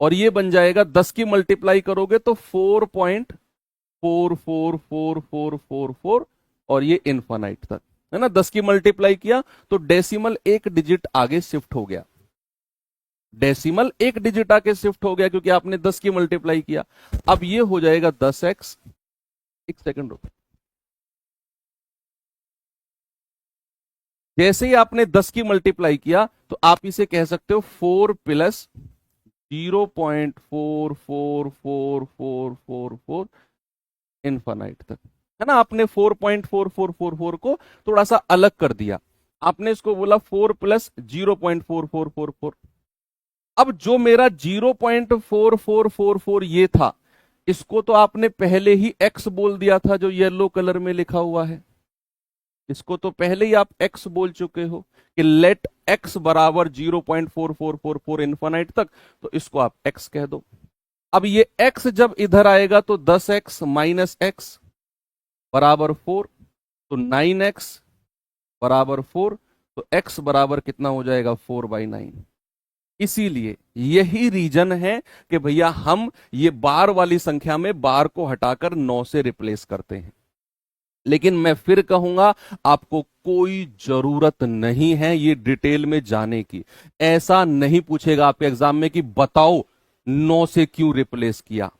और ये बन जाएगा 10 की मल्टीप्लाई करोगे तो 4.444444, और ये इन्फानाइट तक, है ना। 10 की मल्टीप्लाई किया तो डेसिमल एक डिजिट आगे शिफ्ट हो गया, डेसिमल एक डिजिट आगे शिफ्ट हो गया, क्योंकि आपने 10 की मल्टीप्लाई किया। अब ये हो जाएगा 10x, एक सेकंड रुको, जैसे ही आपने 10 की मल्टीप्लाई किया तो आप इसे कह सकते हो 4 प्लस 0.44444 इन्फानाइट तक, है ना। आपने 4.4444 को थोड़ा सा अलग कर दिया, आपने इसको बोला 4 प्लस 0.4444। अब जो मेरा 0.4444 ये था, इसको तो आपने पहले ही x बोल दिया था, जो येलो कलर में लिखा हुआ है, इसको तो पहले ही आप x बोल चुके हो कि लेट x बराबर 0.4444 इन्फानाइट तक, तो इसको आप x कह दो। अब ये x जब इधर आएगा तो 10x माइनस x बराबर 4, तो 9x बराबर 4, तो x बराबर कितना हो जाएगा 4/9। इसीलिए यही रीजन है कि भैया हम ये बार वाली संख्या में बार को हटाकर 9 से रिप्लेस करते हैं। लेकिन मैं फिर कहूंगा, आपको कोई जरूरत नहीं है ये डिटेल में जाने की। ऐसा नहीं पूछेगा आपके एग्जाम में कि बताओ 9 से क्यों रिप्लेस किया,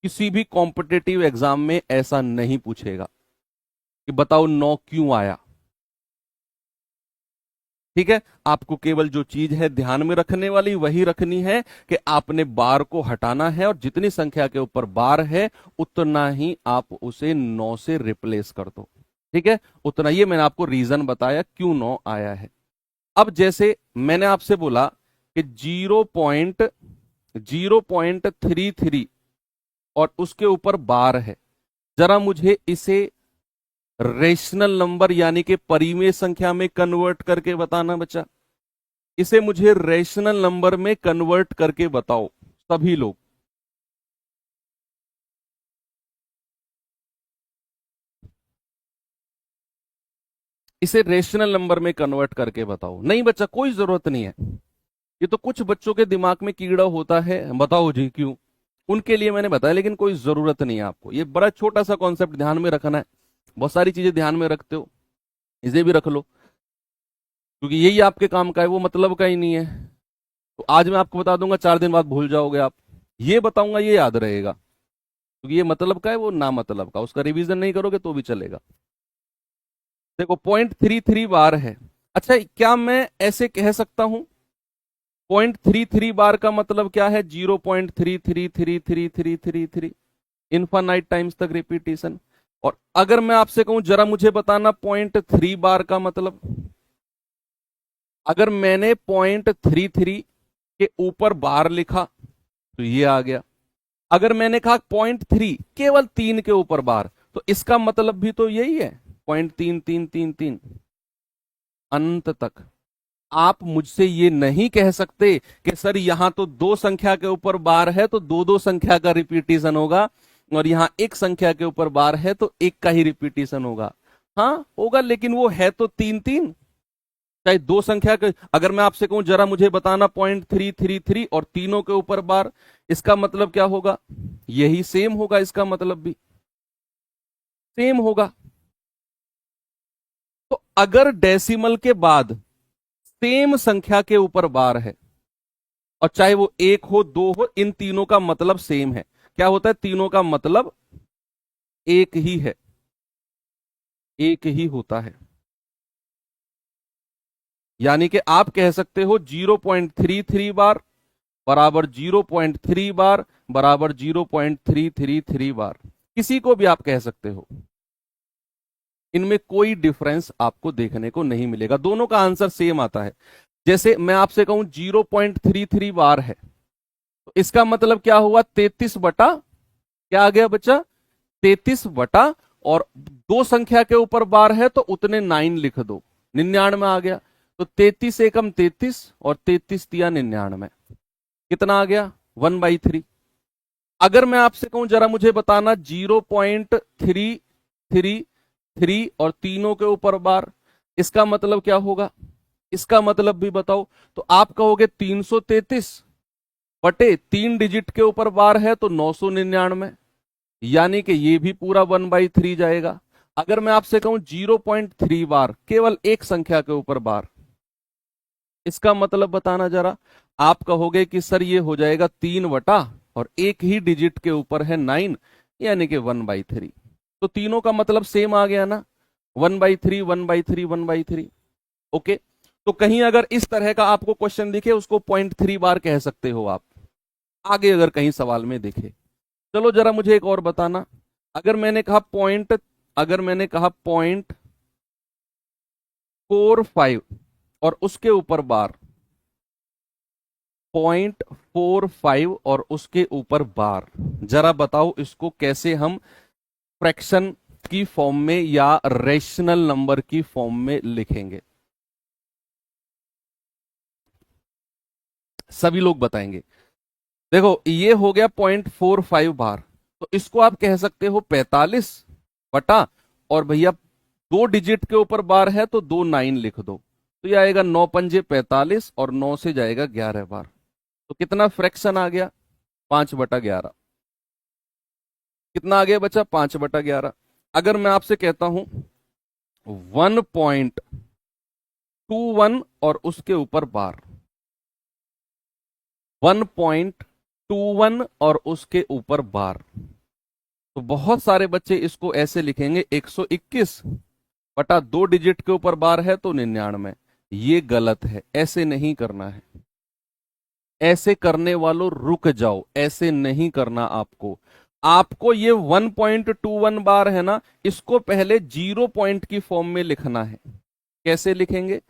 किसी भी कॉम्पिटेटिव एग्जाम में ऐसा नहीं पूछेगा कि बताओ 9 क्यों आया। ठीक है, आपको केवल जो चीज है ध्यान में रखने वाली वही रखनी है कि आपने बार को हटाना है, और जितनी संख्या के ऊपर बार है उतना ही आप उसे 9 से रिप्लेस कर दो। ठीक है, उतना, ये मैंने आपको रीजन बताया क्यों 9 आया है। अब जैसे मैंने आपसे बोला कि 0.33 और उसके ऊपर बार है, जरा मुझे इसे रेशनल नंबर यानी कि परिमेय संख्या में कन्वर्ट करके बताना बच्चा। इसे मुझे रेशनल नंबर में कन्वर्ट करके बताओ सभी लोग। इसे रेशनल नंबर में कन्वर्ट करके बताओ। नहीं बच्चा, कोई जरूरत नहीं है। ये तो कुछ बच्चों के दिमाग में कीड़ा होता है, बताओ जी क्यों, उनके लिए मैंने बताया, लेकिन कोई जरूरत नहीं है आपको। ये बड़ा छोटा सा कॉन्सेप्ट ध्यान में रखना है। बहुत सारी चीजें ध्यान में रखते हो, इसे भी रख लो, क्योंकि यही आपके काम का है, वो मतलब का ही नहीं है। तो आज मैं आपको बता दूंगा, 4 दिन बाद भूल जाओगे आप। ये बताऊंगा, ये याद रहेगा, क्योंकि ये मतलब का है, वो ना मतलब का। उसका रिवीजन नहीं करोगे तो भी चलेगा। देखो 0.33 बार है। अच्छा, क्या मैं ऐसे कह सकता हूं 0.33 बार का मतलब क्या है? 0.33333333 इन्फानाइट टाइम्स तक रिपीटेशन। और अगर मैं आपसे कहूं जरा मुझे बताना 0.3 बार का मतलब, अगर मैंने 0.33 के ऊपर बार लिखा तो ये आ गया। अगर मैंने कहा 0.3 केवल 3 के ऊपर बार, तो इसका मतलब भी तो यही है, 0.3333 अनंत तक। आप मुझसे ये नहीं कह सकते कि सर यहां तो दो संख्या के ऊपर बार है तो दो दो संख्या का रिपीटेशन होगा, और यहां एक संख्या के ऊपर बार है तो एक का ही रिपीटेशन होगा। हाँ होगा, लेकिन वो है तो 3 3। चाहे दो संख्या के, अगर मैं आपसे कहूं जरा मुझे बताना 0.333 और तीनों के ऊपर बार, इसका मतलब क्या होगा? यही सेम होगा, इसका मतलब भी सेम होगा। तो अगर डेसिमल के बाद सेम संख्या के ऊपर बार है, और चाहे वो एक हो दो हो, इन तीनों का मतलब सेम है। क्या होता है? तीनों का मतलब एक ही है, एक ही होता है। यानी कि आप कह सकते हो 0.33 बार बराबर 0.3 बार बराबर 0.333 बार, किसी को भी आप कह सकते हो। इनमें कोई डिफरेंस आपको देखने को नहीं मिलेगा, दोनों का आंसर सेम आता है। जैसे मैं आपसे कहूं 0.33 बार है, तो इसका मतलब क्या हुआ? 33 बटा, क्या आ गया बच्चा? 33 बटा, और दो संख्या के ऊपर बार है तो उतने 9 लिख दो, 99 आ गया। तो 33 एकम 33 और 33 तिया 99, कितना आ गया? 1/3। अगर मैं आपसे कहूं जरा मुझे बताना 0.333 और तीनों के ऊपर बार, इसका मतलब क्या होगा? इसका मतलब भी बताओ। तो आप कहोगे 333 बटे 3 डिजिट के ऊपर बार है तो 999, यानी कि ये भी पूरा 1/3 जाएगा। अगर मैं आपसे कहूं 0.3 बार केवल एक संख्या के ऊपर बार, इसका मतलब बताना जरा। आप कहोगे कि सर ये हो जाएगा 3 बटा, और एक ही डिजिट के ऊपर है 9, यानी कि 1/3। तो तीनों का मतलब सेम आ गया ना, 1/3 1/3 1/3। ओके। तो कहीं अगर इस तरह का आपको क्वेश्चन दिखे, उसको 0.3 बार कह सकते हो आप, आगे अगर कहीं सवाल में दिखे। चलो जरा मुझे एक और बताना। अगर मैंने कहा पॉइंट अगर मैंने कहा 0.45 और उसके ऊपर बार, 0.45 और उसके ऊपर बार, जरा बताओ इसको कैसे हम फ्रैक्शन की फॉर्म में या रेशनल नंबर की फॉर्म में लिखेंगे? सभी लोग बताएंगे। देखो ये हो गया 0.45 बार, तो इसको आप कह सकते हो 45 बटा, और भैया दो डिजिट के ऊपर बार है तो दो 9 लिख दो, तो ये आएगा 9 पंजे 45, और 9 से जाएगा 11 बार। तो कितना फ्रैक्शन आ गया? 5/11। कितना आ गया बच्चा? 5/11। अगर मैं आपसे कहता हूं 1.21 और उसके ऊपर बार, 1.21 और उसके ऊपर बार, तो बहुत सारे बच्चे इसको ऐसे लिखेंगे 121 बटा दो डिजिट के ऊपर बार है तो 99। ये गलत है, ऐसे नहीं करना है। ऐसे करने वालों रुक जाओ, ऐसे नहीं करना आपको। आपको ये 1.21 बार है ना, इसको पहले 0 पॉइंट की फॉर्म में लिखना है। कैसे लिखेंगे?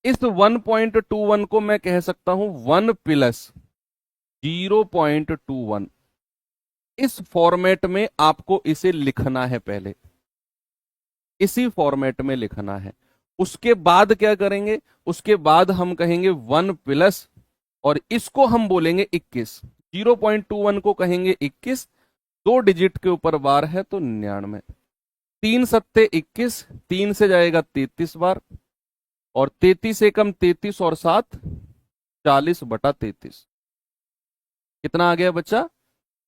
इस 1.21 को मैं कह सकता हूं 1 प्लस 0.21, इस फॉर्मेट में आपको इसे लिखना है, पहले इसी फॉर्मेट में लिखना है। उसके बाद क्या करेंगे, उसके बाद हम कहेंगे 1 प्लस, और इसको हम बोलेंगे 21। 0.21 को कहेंगे 21, 2 डिजिट के ऊपर बार है तो 99। 3 सत्ते 21, 3 से जाएगा 33 बार, और 33 एकम 33 और 7 40/33। कितना आ गया बच्चा?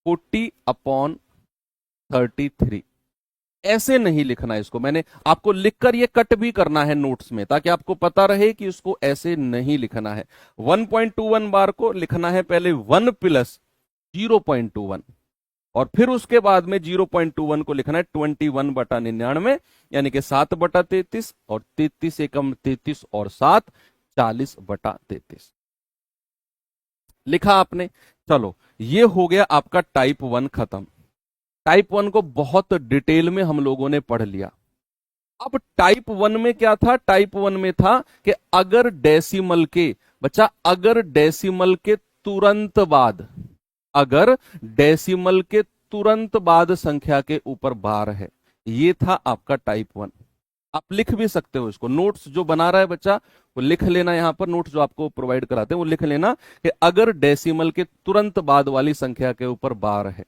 40/33। ऐसे नहीं लिखना है इसको, मैंने आपको लिखकर ये कट भी करना है नोट्स में, ताकि आपको पता रहे कि इसको ऐसे नहीं लिखना है। 1.21 बार को लिखना है पहले 1 प्लस 0.21, और फिर उसके बाद में 0.21 को लिखना है 21/99, यानी कि 7/33, और 33 एकम 33 और 7 40/33 लिखा आपने। चलो, ये हो गया आपका टाइप 1 खत्म। टाइप 1 को बहुत डिटेल में हम लोगों ने पढ़ लिया। अब टाइप 1 में क्या था? टाइप 1 में था कि अगर डेसिमल के, बच्चा अगर डेसिमल के तुरंत बाद, अगर डेसिमल के तुरंत बाद संख्या के ऊपर बार है, ये था आपका टाइप 1। आप लिख भी सकते हो इसको, नोट्स जो बना रहा है बच्चा वो लिख लेना, यहां पर नोट्स जो आपको प्रोवाइड कराते हैं वो लिख लेना कि अगर डेसिमल के तुरंत बाद वाली संख्या के ऊपर बार है।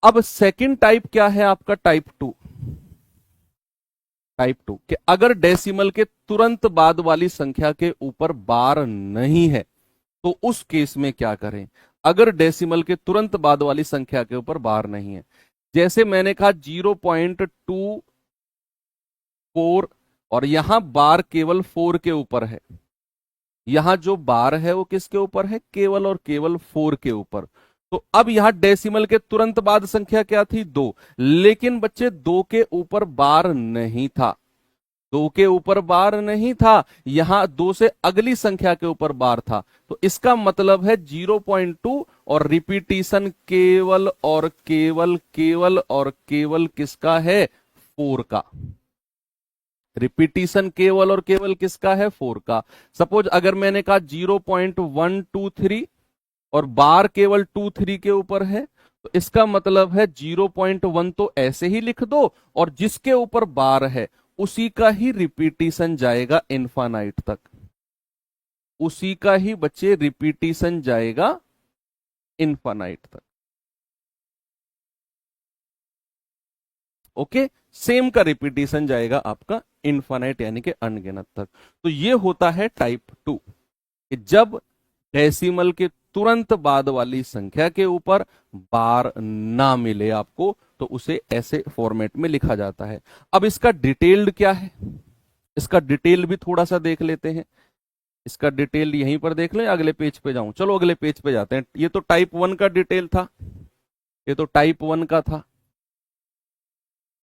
अब सेकंड टाइप क्या है आपका? टाइप 2। टाइप 2 कि अगर डेसिमल के तुरंत बाद वाली संख्या के ऊपर बार नहीं है, तो उस केस में क्या करें? अगर डेसिमल के तुरंत बाद वाली संख्या के ऊपर बार नहीं है, जैसे मैंने कहा 0.24, और यहां बार केवल 4 के ऊपर है। यहां जो बार है वो किसके ऊपर है? केवल और केवल 4 के ऊपर। तो अब यहां डेसिमल के तुरंत बाद संख्या क्या थी? 2। लेकिन बच्चे 2 के ऊपर बार नहीं था, 2 के ऊपर बार नहीं था, यहां 2 से अगली संख्या के ऊपर बार था। तो इसका मतलब है 0.2 और रिपीटिशन केवल और केवल केवल और केवल किसका है? 4 का। रिपीटिशन केवल और केवल किसका है? 4 का। सपोज अगर मैंने कहा 0.123 और बार केवल 23 के ऊपर है, तो इसका मतलब है 0.1 तो ऐसे ही लिख दो, और जिसके ऊपर बार है उसी का ही रिपीटिशन जाएगा इनफाइनाइट तक, उसी का ही बच्चे रिपीटिशन जाएगा इनफाइनाइट तक। ओके, सेम का रिपीटिशन जाएगा आपका इनफाइनाइट यानी कि अनगिनत तक। तो ये होता है टाइप 2 कि जब डेसिमल के तुरंत बाद वाली संख्या के ऊपर बार ना मिले आपको, तो उसे ऐसे फॉर्मेट में लिखा जाता है। अब इसका डिटेल्ड क्या है, इसका डिटेल भी थोड़ा सा देख लेते हैं। इसका डिटेल यहीं पर देख लें, अगले पेज पे जाऊं? चलो अगले पेज पे जाते हैं। ये तो टाइप 1 का डिटेल था, ये तो टाइप 1 का था।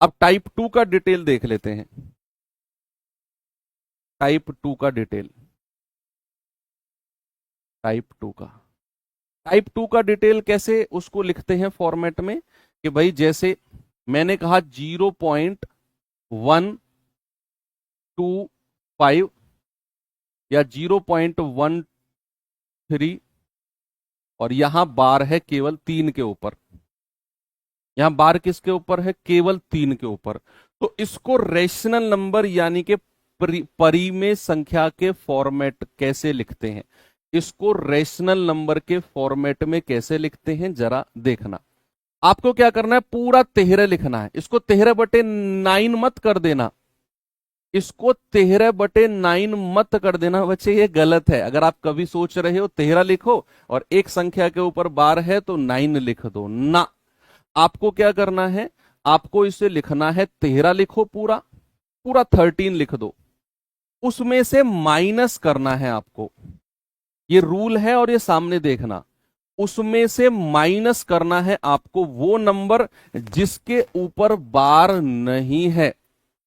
अब टाइप 2 का डिटेल देख लेते हैं। टाइप 2 का डिटेल, टाइप 2 का, टाइप 2 का डिटेल कैसे उसको लिखते हैं फॉर्मेट में? कि भाई जैसे मैंने कहा 0.125 या 0.13, और यहां बार है केवल 3 के ऊपर। यहां बार किसके ऊपर है? केवल 3 के ऊपर। तो इसको रेशनल नंबर यानी कि परिमेय संख्या के फॉर्मेट कैसे लिखते हैं? इसको रेशनल नंबर के फॉर्मेट में कैसे लिखते हैं जरा देखना। आपको क्या करना है? पूरा 13 लिखना है। इसको 13/9 मत कर देना, इसको 13/9 मत कर देना बच्चे, ये गलत है। अगर आप कभी सोच रहे हो 13 लिखो और एक संख्या के ऊपर बार है तो 9 लिख दो ना। आपको क्या करना है? आपको इसे लिखना है 13 लिखो, पूरा पूरा 13 लिख दो, उसमें से माइनस करना है आपको। ये रूल है और ये सामने देखना। उसमें से माइनस करना है आपको वो नंबर जिसके ऊपर बार नहीं है,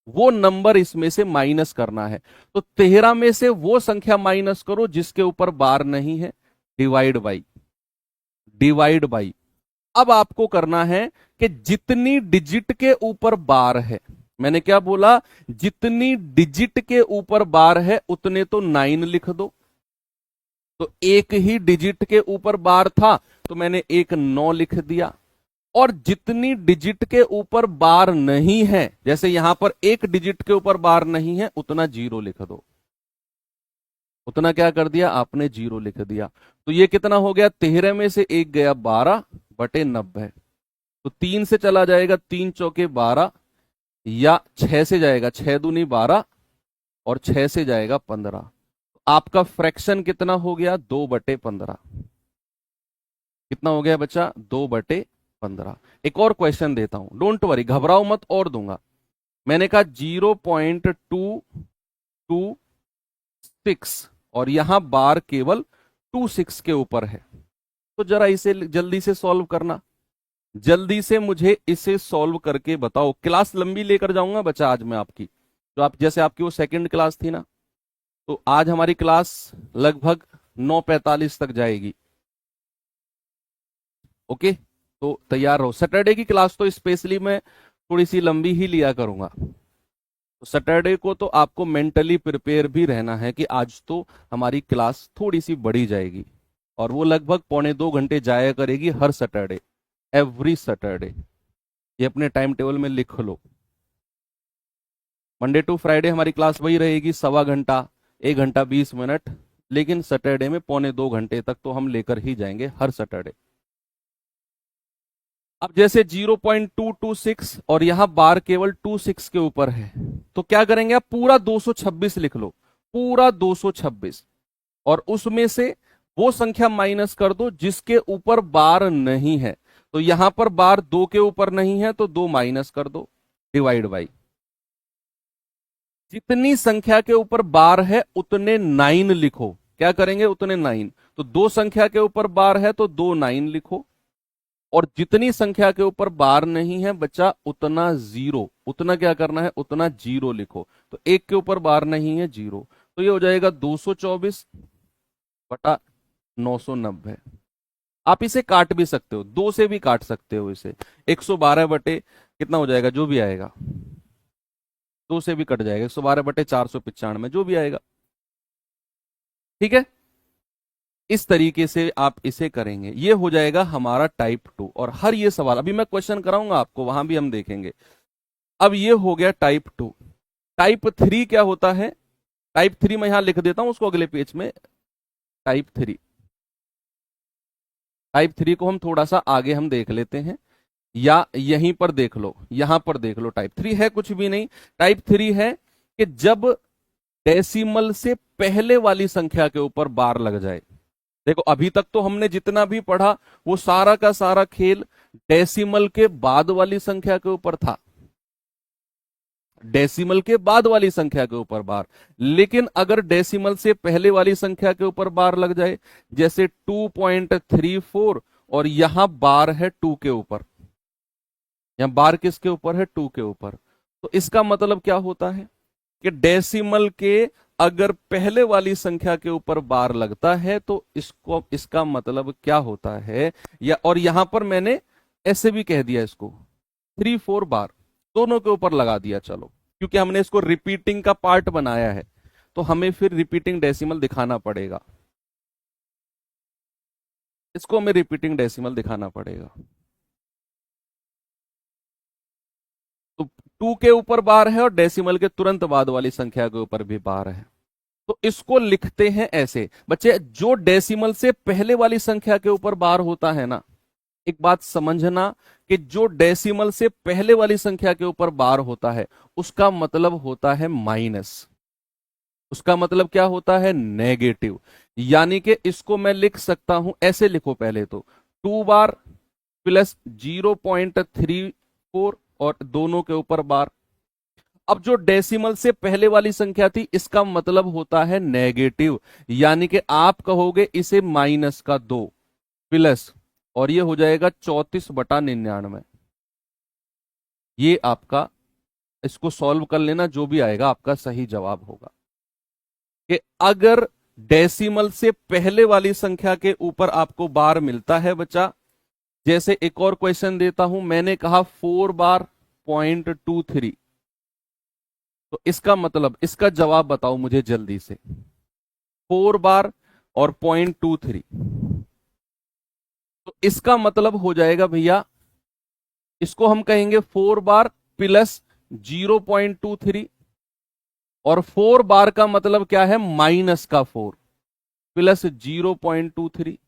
वो नंबर इसमें से माइनस करना है। तो 13 में से वो संख्या माइनस करो जिसके ऊपर बार नहीं है, डिवाइड बाई, डिवाइड बाई। अब आपको करना है कि जितनी डिजिट के ऊपर बार है, मैंने क्या बोला? जितनी डिजिट के ऊपर बार है उतने तो 9 लिख दो। तो एक ही डिजिट के ऊपर बार था तो मैंने एक 9 लिख दिया, और जितनी डिजिट के ऊपर बार नहीं है, जैसे यहां पर एक डिजिट के ऊपर बार नहीं है, उतना 0 लिख दो। उतना क्या कर दिया आपने? 0 लिख दिया। तो ये कितना हो गया? 13 में से एक गया 12/90। तो 3 से चला जाएगा 3 चौके 12, या 6 से जाएगा 6 दूनी 12, और 6 से जाएगा 15। आपका फ्रैक्शन कितना हो गया? 2/15। कितना हो गया बच्चा? 2/15। एक और क्वेश्चन देता हूं, डोंट वरी, घबराओ मत, और दूंगा। मैंने कहा 0.226, और यहां बार केवल 26 के ऊपर है। तो जरा इसे जल्दी से सॉल्व करना, जल्दी से मुझे इसे सॉल्व करके बताओ। क्लास लंबी लेकर जाऊंगा बच्चा आज मैं आपकी, तो आप जैसे आपकी वो सेकंड क्लास थी ना, तो आज हमारी क्लास लगभग 9:45 तक जाएगी। ओके, तो तैयार रहो। सैटरडे की क्लास तो स्पेशली मैं थोड़ी सी लंबी ही लिया करूंगा। तो सैटरडे को तो आपको मेंटली प्रिपेयर भी रहना है कि आज तो हमारी क्लास थोड़ी सी बढ़ी जाएगी, और वो लगभग 1.25 घंटे जाया करेगी हर सैटरडे, एवरी सैटरडे। ये अपने टाइम टेबल में लिख लो। मंडे टू फ्राइडे हमारी क्लास वही रहेगी, 1.25 घंटा, 1 घंटा 20 मिनट, लेकिन सैटरडे में 1.25 घंटे तक तो हम लेकर ही जाएंगे हर सैटरडे। अब जैसे 0.226 और यहां बार केवल 26 के ऊपर है, तो क्या करेंगे? आप पूरा 226 लिख लो, पूरा 226, और उसमें से वो संख्या माइनस कर दो जिसके ऊपर बार नहीं है। तो यहां पर बार 2 के ऊपर नहीं है, तो 2 माइनस कर दो, डिवाइड बाई जितनी संख्या के ऊपर बार है उतने 9 लिखो। क्या करेंगे? उतने 9। तो 2 संख्या के ऊपर बार है तो 2 9 लिखो, और जितनी संख्या के ऊपर बार नहीं है बच्चा उतना 0। उतना क्या करना है? उतना 0 लिखो। तो 1 के ऊपर बार नहीं है, 0। तो ये हो जाएगा 224/990। आप इसे काट भी सकते हो, 2 से भी काट सकते हो इसे। 112 बटे कितना हो जाएगा? जो भी आएगा, 2 से भी कट जाएगा, 112/495, जो भी आएगा। ठीक है, इस तरीके से आप इसे करेंगे, ये हो जाएगा हमारा टाइप 2। और हर ये सवाल अभी मैं क्वेश्चन कराऊंगा आपको, वहां भी हम देखेंगे। अब ये हो गया टाइप 2। टाइप 3 क्या होता है? टाइप 3 मैं यहां लिख देता हूं उसको अगले पेज में। टाइप 3, टाइप 3 को हम थोड़ा सा आगे हम देख लेते हैं, या यहीं पर देख लो, यहां पर देख लो। टाइप 3 है कुछ भी नहीं। टाइप 3 है कि जब डेसिमल से पहले वाली संख्या के ऊपर बार लग जाए। देखो अभी तक तो हमने जितना भी पढ़ा वो सारा का सारा खेल डेसिमल के बाद वाली संख्या के ऊपर था, डेसिमल के बाद वाली संख्या के ऊपर बार। लेकिन अगर डेसिमल से पहले वाली संख्या के ऊपर बार लग जाए, जैसे 2.34, और यहां बार है 2 के ऊपर, यहां बार किसके ऊपर है? 2 के ऊपर। तो इसका मतलब क्या होता है कि डेसिमल के अगर पहले वाली संख्या के ऊपर बार लगता है तो इसका मतलब क्या होता है? या और यहां पर मैंने ऐसे भी कह दिया इसको, 3 4 बार दोनों के ऊपर लगा दिया। चलो, क्योंकि हमने इसको रिपीटिंग का पार्ट बनाया है, तो हमें फिर रिपीटिंग डेसिमल दिखाना पड़ेगा, इसको हमें रिपीटिंग डेसिमल दिखाना पड़ेगा। तो 2 के ऊपर बार है और डेसिमल के तुरंत बाद वाली संख्या के ऊपर भी बार है। तो इसको लिखते हैं ऐसे बच्चे, जो डेसिमल से पहले वाली संख्या के ऊपर बार होता है ना, एक बात समझना कि जो डेसिमल से पहले वाली संख्या के ऊपर बार होता है उसका मतलब होता है माइनस, उसका मतलब क्या होता है? नेगेटिव। यानी कि इसको मैं लिख सकता हूं ऐसे, लिखो पहले तो 2 बार प्लस 0.34, और दोनों के ऊपर बार। अब जो डेसिमल से पहले वाली संख्या थी इसका मतलब होता है नेगेटिव, यानी कि आप कहोगे इसे -2 प्लस, और ये हो जाएगा 34/99। ये आपका, इसको सॉल्व कर लेना, जो भी आएगा आपका सही जवाब होगा। कि अगर डेसिमल से पहले वाली संख्या के ऊपर आपको बार मिलता है बच्चा, जैसे एक और क्वेश्चन देता हूं, मैंने कहा 4 बार 0.23, तो इसका मतलब, इसका जवाब बताओ मुझे जल्दी से। 4 बार और 0.23, तो इसका मतलब हो जाएगा भैया, इसको हम कहेंगे 4 बार प्लस 0.23, और 4 बार का मतलब क्या है, माइनस का 4 प्लस 0.23,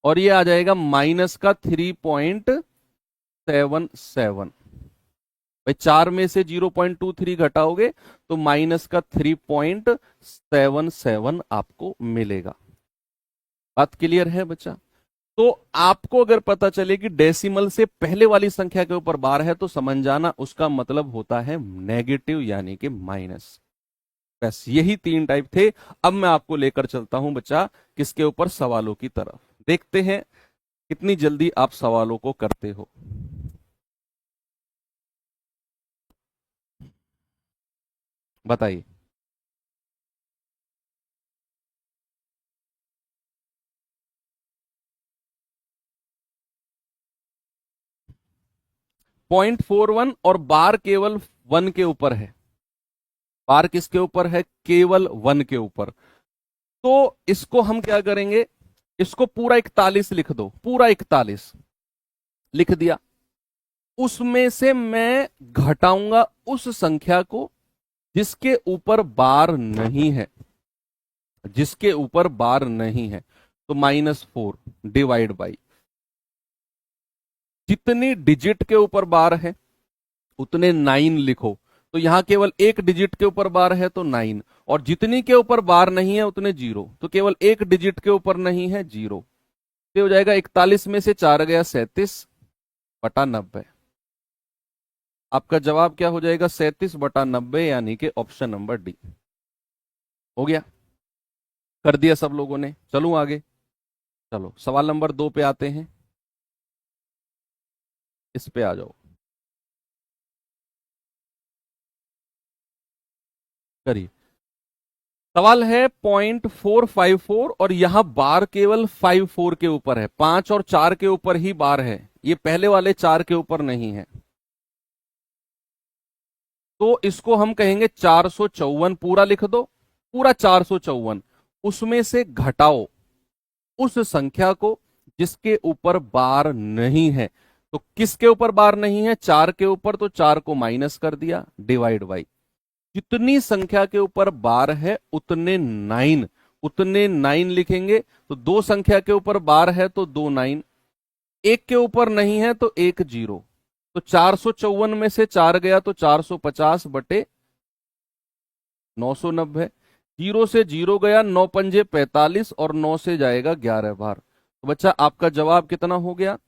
और ये आ जाएगा माइनस का 3.77। भाई 4 में से 0.23 घटाओगे तो माइनस का 3.77 आपको मिलेगा। बात क्लियर है बच्चा? तो आपको अगर पता चले कि डेसिमल से पहले वाली संख्या के ऊपर बार है तो समझ जाना उसका मतलब होता है नेगेटिव यानी कि माइनस। बस यही 3 टाइप थे। अब मैं आपको लेकर चलता हूं बच्चा किसके ऊपर, सवालों की तरफ। देखते हैं कितनी जल्दी आप सवालों को करते हो। बताइए। .41 और बार केवल 1 के ऊपर है। बार किसके ऊपर है, केवल 1 के ऊपर। तो इसको हम क्या करेंगे, इसको पूरा 41 लिख दो, पूरा 41 लिख दिया। उसमें से मैं घटाऊंगा उस संख्या को जिसके ऊपर बार नहीं है, जिसके ऊपर बार नहीं है। तो -4 डिवाइड बाई, जितनी डिजिट के ऊपर बार है उतने 9 लिखो। तो यहां केवल एक डिजिट के ऊपर बार है तो 9, और जितनी के ऊपर बार नहीं है उतने 0। तो केवल एक डिजिट के ऊपर नहीं है, 0। तो हो जाएगा 41 में से 4 गया 37/90। आपका जवाब क्या हो जाएगा, 37/90, यानी कि ऑप्शन नंबर डी। हो गया, कर दिया सब लोगों ने। चलूं आगे, चलो सवाल नंबर 2 पे आते हैं। इस पे आ जाओ, करिए। सवाल है 0.454 और यहां बार केवल 54 के ऊपर है, 5 और 4 के ऊपर ही बार है, ये पहले वाले 4 के ऊपर नहीं है। तो इसको हम कहेंगे 454, पूरा लिख दो, पूरा 454। उसमें से घटाओ उस संख्या को जिसके ऊपर बार नहीं है। तो किसके ऊपर बार नहीं है, 4 के ऊपर, तो 4 को माइनस कर दिया, डिवाइड बाई जितनी संख्या के ऊपर बार है उतने 9, उतने 9 लिखेंगे। तो दो संख्या के ऊपर बार है तो 2 9, एक के ऊपर नहीं है तो 1 0। तो 454 में से 4 गया तो 450 बटे 990। जीरो से जीरो गया, 9 पंजे 45, और 9 से जाएगा 11 बार। तो बच्चा आपका जवाब कितना हो गया,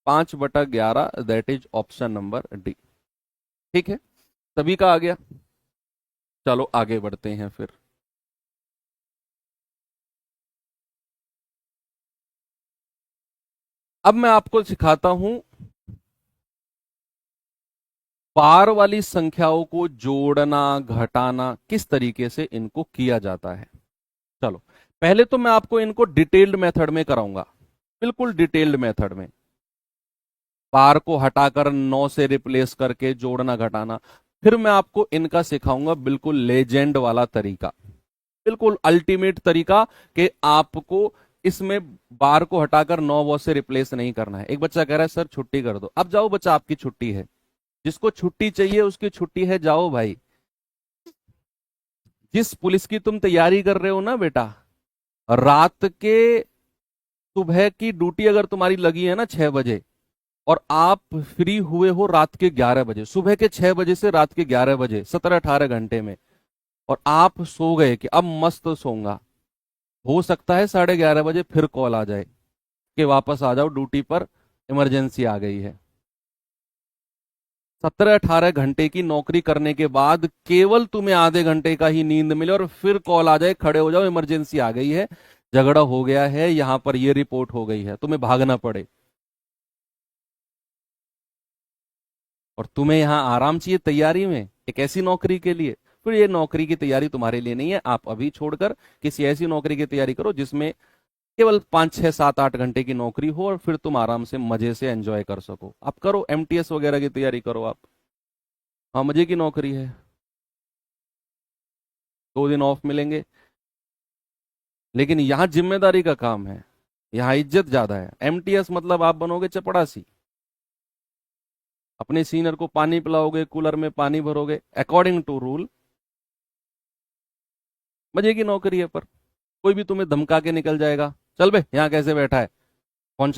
5/11, that is option number D. ठीक है, सभी का आ गया। चलो आगे बढ़ते हैं फिर। अब मैं आपको सिखाता हूं बार वाली संख्याओं को जोड़ना घटाना, किस तरीके से इनको किया जाता है। चलो पहले तो मैं आपको इनको डिटेल्ड मेथड में कराऊंगा, बिल्कुल डिटेल्ड मेथड में। बार को हटाकर 9 से रिप्लेस करके जोड़ना घटाना। फिर मैं आपको इनका सिखाऊंगा बिल्कुल लेजेंड वाला तरीका, बिल्कुल अल्टीमेट तरीका, कि आपको इसमें बार को हटाकर 9 वॉ से रिप्लेस नहीं करना है। एक बच्चा कह रहा है सर छुट्टी कर दो। अब जाओ बच्चा, आपकी छुट्टी है, जिसको छुट्टी चाहिए उसकी छुट्टी है, जाओ भाई। जिस पुलिस की तुम तैयारी कर रहे हो ना बेटा, रात के, सुबह की ड्यूटी अगर तुम्हारी लगी है ना 6 बजे, और आप फ्री हुए हो रात के 11 बजे, सुबह के 6 बजे से रात के 11 बजे, 17-18 घंटे में, और आप सो गए कि अब मस्त सोऊंगा, हो सकता है 11:30 बजे फिर कॉल आ जाए कि वापस आ जाओ ड्यूटी पर, इमरजेंसी आ गई है। 17-18 घंटे की नौकरी करने के बाद केवल तुम्हें आधे घंटे का ही नींद मिले और फिर कॉल आ जाए, खड़े हो जाओ, इमरजेंसी आ गई है, झगड़ा हो गया है, यहां पर ये रिपोर्ट हो गई है, तुम्हें भागना पड़े, और तुम्हें यहां आराम चाहिए तैयारी में एक ऐसी नौकरी के लिए। फिर ये नौकरी की तैयारी तुम्हारे लिए नहीं है। आप अभी छोड़कर किसी ऐसी नौकरी की तैयारी करो जिसमें केवल 5 6 7 8 घंटे की नौकरी हो, और फिर तुम आराम से मजे से एंजॉय कर सको। आप करो एमटीएस वगैरह की तैयारी करो आप। हाँ मजे की नौकरी है, 2 दिन ऑफ मिलेंगे, लेकिन यहां जिम्मेदारी का काम है। यहाँ इज्जत ज्यादा है। एमटीएस मतलब आप बनोगे चपड़ासी, अपने सीनियर को पानी पिलाओगे, कूलर में पानी भरोगे अकॉर्डिंग टू रूल। मजे की नौकरी है, पर कोई भी तुम्हें धमका के निकल जाएगा, चल बे यहाँ कैसे बैठा है, फोन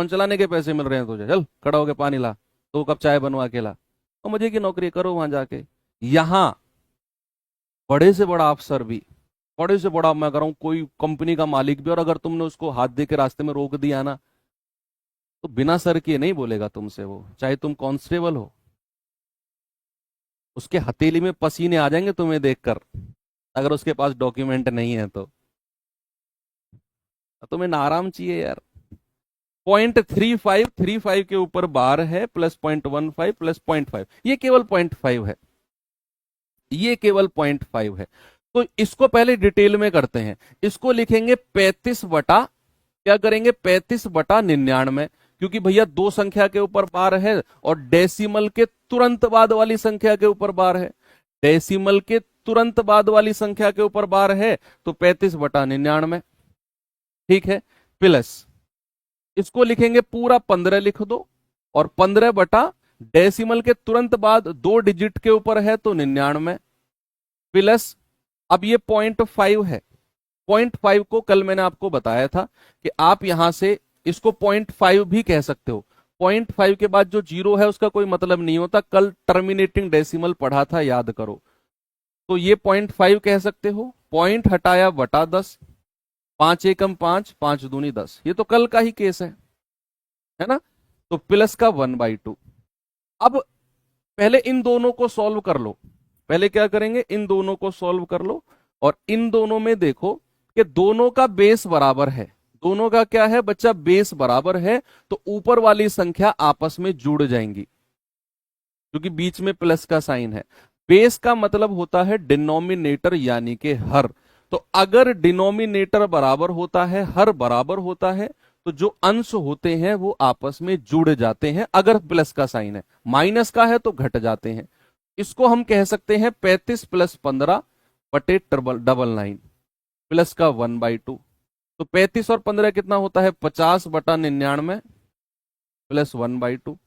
चलाने के पैसे मिल रहे हैं तुझे, चल खड़ा होके पानी ला, 2 कप चाय बनवा के ला। तो मजे की नौकरी करो वहां जाके। यहाँ बड़े से बड़ा अफसर भी, बड़े से बड़ा मैं कह रहा हूं कोई कंपनी का मालिक भी, और अगर तुमने उसको हाथ दे के रास्ते में रोक दिया ना, तो बिना सर किए नहीं बोलेगा तुमसे वो, चाहे तुम कांस्टेबल हो। उसके हथेली में पसीने आ जाएंगे तुम्हें देखकर, अगर उसके पास डॉक्यूमेंट नहीं है तो। तुम्हें ना आराम चाहिए यार। 0.3535 के ऊपर बार है, प्लस 0.15 प्लस 0.5, ये केवल 0.5 है, ये केवल 0.5 है। तो इसको पहले डिटेल में करते हैं। इसको लिखेंगे 35 बटा, क्या करेंगे 35 बटा 99, क्योंकि भैया दो संख्या के ऊपर बार है और डेसिमल के तुरंत बाद वाली संख्या के ऊपर बार है, डेसिमल के तुरंत बाद वाली संख्या के ऊपर बार है, तो 35 बटा 99, ठीक है। प्लस इसको लिखेंगे पूरा 15 लिख दो, और 15 बटा डेसिमल के तुरंत बाद 2 डिजिट के ऊपर है तो 99, प्लस अब ये 0.5 है। 0.5 को कल मैंने आपको बताया था कि आप यहां से इसको 0.5 भी कह सकते हो। 0.5 के बाद जो 0 है उसका कोई मतलब नहीं होता, कल टर्मिनेटिंग डेसिमल पढ़ा था, याद करो। तो ये 0.5 कह सकते हो, पॉइंट हटाया बटा 10, 5 एकम 5, 5 दूनी 10, ये तो कल का ही केस है ना। तो प्लस का 1/2। अब पहले इन दोनों को सॉल्व कर लो, पहले क्या करेंगे इन दोनों को सॉल्व कर लो, और इन दोनों में देखो कि दोनों का बेस बराबर है, दोनों का क्या है बच्चा बेस बराबर है, तो ऊपर वाली संख्या आपस में जुड़ जाएंगी, क्योंकि बीच में प्लस का साइन है। बेस का मतलब होता है डिनोमिनेटर यानी कि हर, तो अगर डिनोमिनेटर बराबर होता है, हर बराबर होता है, तो जो अंश होते हैं वो आपस में जुड़ जाते हैं, अगर प्लस का साइन है, माइनस का है तो घट जाते हैं। इसको हम कह सकते हैं 35 प्लस 15 बटे 999 प्लस का 1/2। तो 35 और 15 कितना होता है 50 बटा 99 प्लस 1/2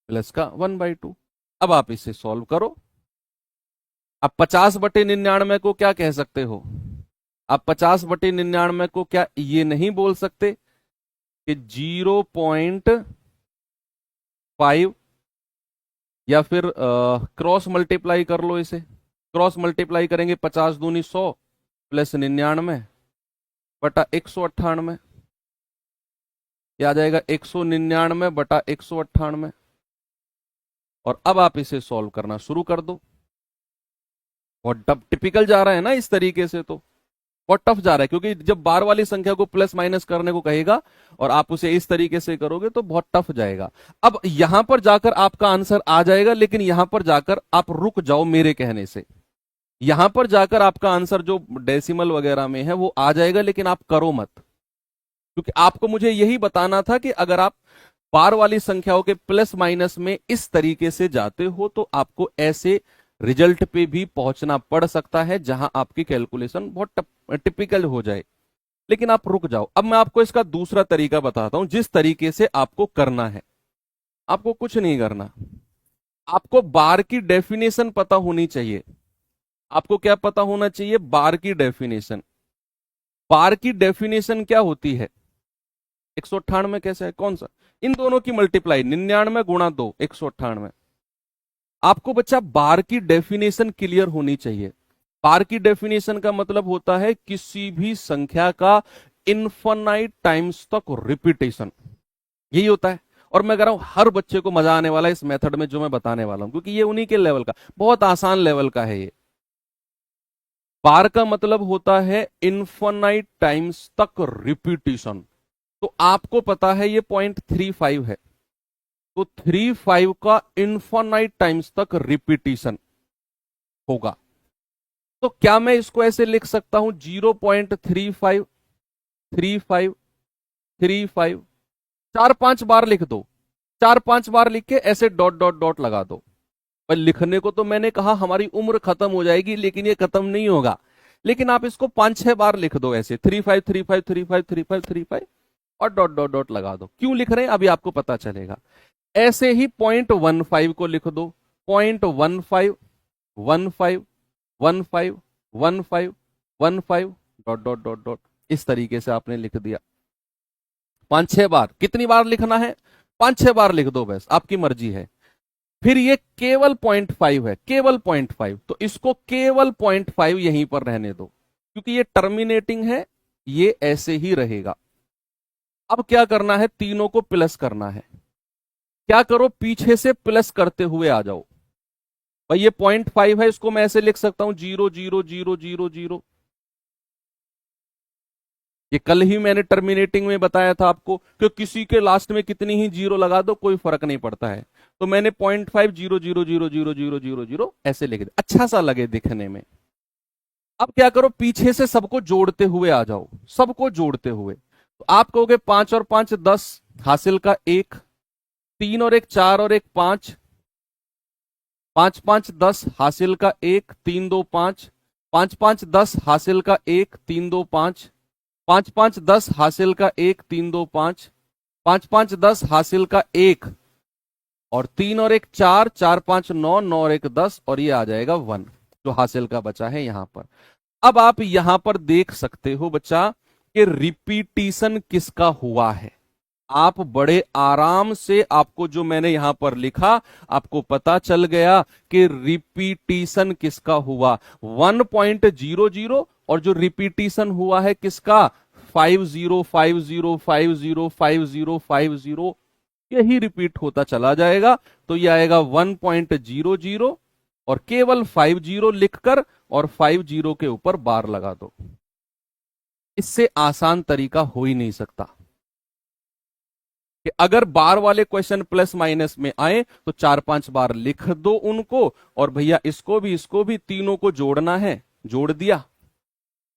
प्लस का 1/2। अब आप इसे सॉल्व करो। अब 50 बटे 99 को क्या कह सकते हो, आप 50 बटे 99 को क्या ये नहीं बोल सकते कि 0.5, या फिर क्रॉस मल्टीप्लाई कर लो इसे, क्रॉस मल्टीप्लाई करेंगे 50 दूनी 100 प्लस 99 बटा 198, यह आ जाएगा 199 बटा 198। और अब आप इसे सॉल्व करना शुरू कर दो। बहुत टिपिकल जा रहा है ना इस तरीके से, तो बहुत टफ जा रहा है, क्योंकि जब बार वाली संख्या को प्लस माइनस करने को कहेगा और आप उसे इस तरीके से करोगे तो बहुत टफ जाएगा। अब यहां पर जाकर आपका आंसर आ जाएगा, लेकिन यहां पर जाकर आप रुक जाओ मेरे कहने से, यहां पर जाकर आपका आंसर जो डेसिमल वगैरह में है वो आ जाएगा, लेकिन आप करो मत, क्योंकि आपको मुझे यही बताना था कि अगर आप बार वाली संख्याओं के प्लस माइनस में इस तरीके से जाते हो तो आपको ऐसे रिजल्ट पे भी पहुंचना पड़ सकता है जहां आपकी कैलकुलेशन बहुत टिपिकल हो जाए। लेकिन आप रुक जाओ, अब मैं आपको इसका दूसरा तरीका बताता हूं जिस तरीके से आपको करना है। आपको कुछ नहीं करना, आपको बार की डेफिनेशन पता होनी चाहिए। आपको क्या पता होना चाहिए, बार की डेफिनेशन। बार की डेफिनेशन क्या होती है, 198 कैसे है, कौन सा, इन दोनों की मल्टीप्लाई 99 गुणा 2 198। आपको बच्चा बार की डेफिनेशन क्लियर होनी चाहिए। बार की डेफिनेशन का मतलब होता है किसी भी संख्या का इनफाइनाइट टाइम्स तक रिपीटेशन, यही होता है। और मैं कह रहा हूं हर बच्चे को मजा आने वाला है इस मेथड में जो मैं बताने वाला हूं, क्योंकि ये उन्हीं के लेवल का, बहुत आसान लेवल का है ये। बार का मतलब होता है इनफाइनाइट टाइम्स तक रिपीटेशन। तो आपको पता है ये 0.35 है, तो 35 का इनफाइनाइट टाइम्स तक रिपीटेशन होगा। तो क्या मैं इसको ऐसे लिख सकता हूं 0.35 35 35, 4-5 बार लिख दो, 4-5 बार लिख के ऐसे डॉट डॉट डॉट लगा दो। पर लिखने को तो मैंने कहा हमारी उम्र खत्म हो जाएगी, लेकिन ये खत्म नहीं होगा। लेकिन आप इसको 5-6 बार लिख दो ऐसे 3535353535 और डॉट डॉट डॉट लगा दो। क्यों लिख रहे हैं अभी आपको पता चलेगा। ऐसे ही 0.15 को लिख दो 0.15 15 15 15 15 डॉट डॉट डॉट डॉट, इस तरीके से आपने लिख दिया 5-6 बार। कितनी बार लिखना है? 5-6 बार लिख दो बस, आपकी मर्जी है। फिर ये केवल 0.5 है, केवल 0.5, तो इसको केवल 0.5 यहीं पर रहने दो क्योंकि ये टर्मिनेटिंग है, ये ऐसे ही रहेगा। अब क्या करना है, तीनों को प्लस करना है। क्या करो, पीछे से प्लस करते हुए आ जाओ। भाई ये 0.5 है, इसको मैं ऐसे लिख सकता हूं 0 0 0 0 0। ये कल ही मैंने टर्मिनेटिंग में बताया था आपको कि किसी के लास्ट में कितनी ही जीरो लगा दो कोई फर्क नहीं पड़ता है। तो मैंने 0.5 0 0 0 0 0 0 0 ऐसे लिख दिया, अच्छा सा लगे दिखने में। अब क्या करो, पीछे से सबको जोड़ते हुए आ जाओ, सबको जोड़ते हुए। तो आप कहोगे 5 और 5 10, हासिल का 1, 3 और 1 4 और 1 5, 5 5 10, हासिल का 1, 3 2 5, 5 5 10, हासिल का 1, 3 2 5, 5 5 10, हासिल का 1, 3 2 5, 5 5 10, हासिल का 1, और 3 और 1 4, 4 5 9, 9 और 1 10, और ये आ जाएगा 1 जो हासिल का बचा है यहां पर। अब आप यहां पर देख सकते हो बच्चा कि रिपीटिशन किसका हुआ है। आप बड़े आराम से, आपको जो मैंने यहां पर लिखा आपको पता चल गया कि रिपीटिशन किसका हुआ 1.00, और जो रिपीटिशन हुआ है किसका 5050505050, यही रिपीट होता चला जाएगा। तो ये आएगा 1.00 और केवल 50 लिखकर और 50 के ऊपर बार लगा दो। इससे आसान तरीका हो ही नहीं सकता कि अगर बार वाले क्वेश्चन प्लस माइनस में आए तो 4-5 बार लिख दो उनको, और भैया इसको भी तीनों को जोड़ना है, जोड़ दिया।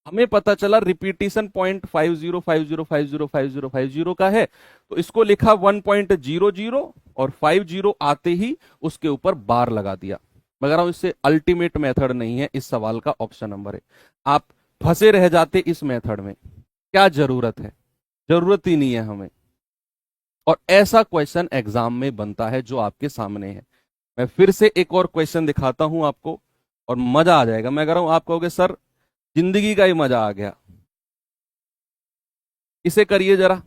हमें पता चला रिपीटिशन 0.50505050 का है, तो इसको लिखा 1.00 और 50 आते ही उसके ऊपर बार लगा दिया। मगर इससे अल्टीमेट मेथड नहीं है, इस सवाल का ऑप्शन नंबर है। आप फंसे रह जाते इस मेथड में, क्या जरूरत है? जरूरत ही नहीं है हमें। और ऐसा क्वेश्चन एग्जाम में बनता है जो आपके सामने है। मैं फिर से एक और क्वेश्चन दिखाता हूं आपको और मजा आ जाएगा। मैं कह रहा हूं, आप कहोगे सर जिंदगी का ही मजा आ गया। इसे करिए जरा,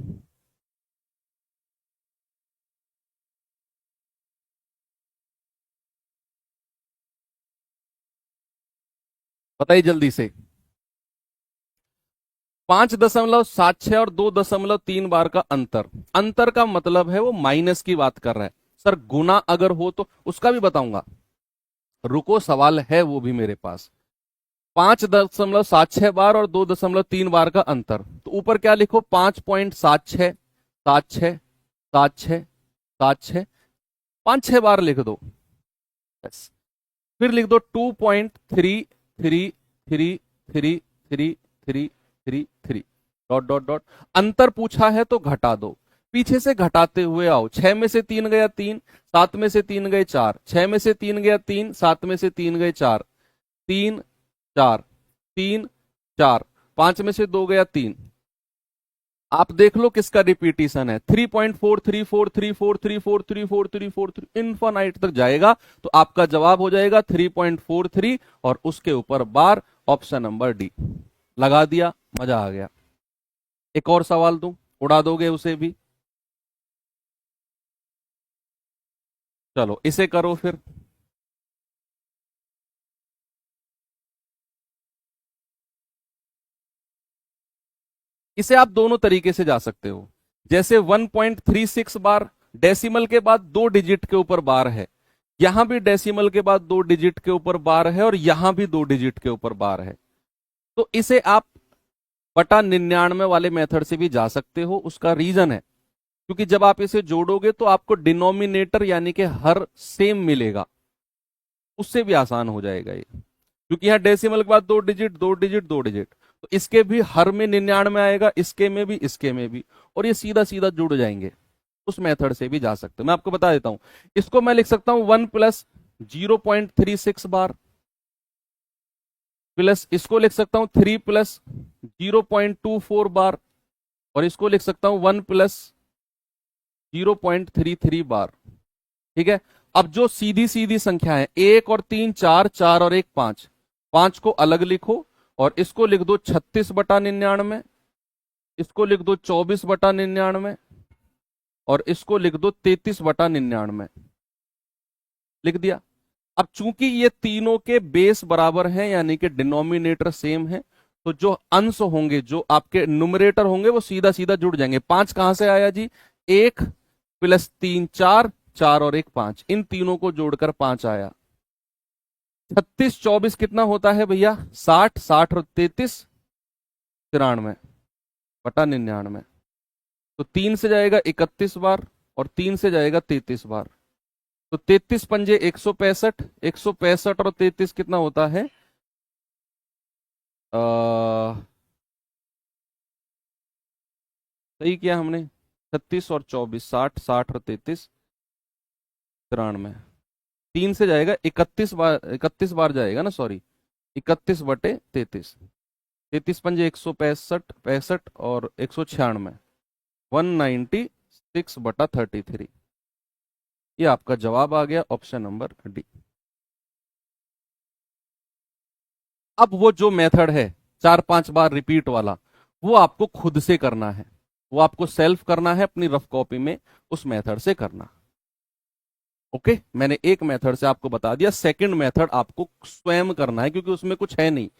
बताइए जल्दी से। 5.76 और 2.3 बार का अंतर, अंतर का मतलब है वो माइनस की बात कर रहा है। सर गुना अगर हो तो उसका भी बताऊंगा, रुको सवाल है वो भी मेरे पास। 5.76 बार और 2.3 बार का अंतर, तो ऊपर क्या लिखो 5.76 76 76 76, 5-6 बार लिख दो बस। फिर लिख दो 2.33333333 डॉट डॉट डॉट। अंतर पूछा है तो घटा दो, पीछे से घटाते हुए आओ। 6 में से 3 गया 3, 7 में से 3 गए 4, 6 में से 3 गया 3, 7 में से 3 गए 4, 3 4 3 4, 5 में से 2 गया 3। आप देख लो किसका रिपीटिशन है, 3.434343434343 इन्फानाइट तक जाएगा। तो आपका जवाब हो जाएगा 3.43 और उसके ऊपर बार, ऑप्शन नंबर डी। लगा दिया, मजा आ गया। एक और सवाल दूं, उड़ा दोगे उसे भी? चलो इसे करो फिर। इसे आप दोनों तरीके से जा सकते हो। जैसे 1.36 बार डेसिमल के बाद 2 डिजिट के ऊपर बार है, यहां भी डेसिमल के बाद 2 डिजिट के ऊपर बार है, और यहां भी 2 डिजिट के ऊपर बार है। तो इसे आप बटा 99 वाले मेथड से भी जा सकते हो। उसका रीजन है क्योंकि जब आप इसे जोड़ोगे तो आपको डिनोमिनेटर यानी कि हर सेम मिलेगा, उससे भी आसान हो जाएगा ये। क्योंकि यहां डेसिमल के बाद 2 डिजिट 2 डिजिट 2 डिजिट, तो इसके भी हर में 99 आएगा, इसके में भी इसके में भी, और ये सीधा सीधा जुड़ जाएंगे। उस मेथड से भी जा सकते हो। मैं आपको बता देता हूं, इसको मैं लिख सकता हूं 1 + 0.36 बार, प्लस इसको लिख सकता हूं 3 प्लस 0.24 बार, और इसको लिख सकता हूं 1 प्लस 0.33 बार। ठीक है। अब जो सीधी सीधी संख्या है, 1 और 3 4, 4 और 1 5, 5 को अलग लिखो और इसको लिख दो 36/99, इसको लिख दो 24/99 और इसको लिख दो 33/99। लिख दिया। अब चूंकि ये तीनों के बेस बराबर हैं, यानी कि डिनोमिनेटर सेम है, तो जो अंश होंगे, जो आपके न्यूमरेटर होंगे, वो सीधा सीधा जुड़ जाएंगे। 5 कहां से आया जी? 1 प्लस 3 4, 4 और 1 5, इन तीनों को जोड़कर 5 आया। 36 24 कितना होता है भैया? 60, 60 और 33 93/99। तो 3 से जाएगा 31 बार और 3 से जाएगा 33 बार। तो 33 पंजे 165, 165 और 33 कितना होता है? सही किया हमने। 36 और 24, 60, 60 और 33 93। 3 से जाएगा 31 बार, 31 बार जाएगा ना, सॉरी, 31/33। 33 पंजे 165, 65 और 196, 196/33। ये आपका जवाब आ गया, ऑप्शन नंबर डी। अब वो जो मेथड है 4 5 बार रिपीट वाला, वो आपको खुद से करना है, वो आपको सेल्फ करना है, अपनी रफ कॉपी में उस मेथड से करना। ओके, मैंने एक मेथड से आपको बता दिया, सेकंड मेथड आपको स्वयं करना है क्योंकि उसमें कुछ है नहीं।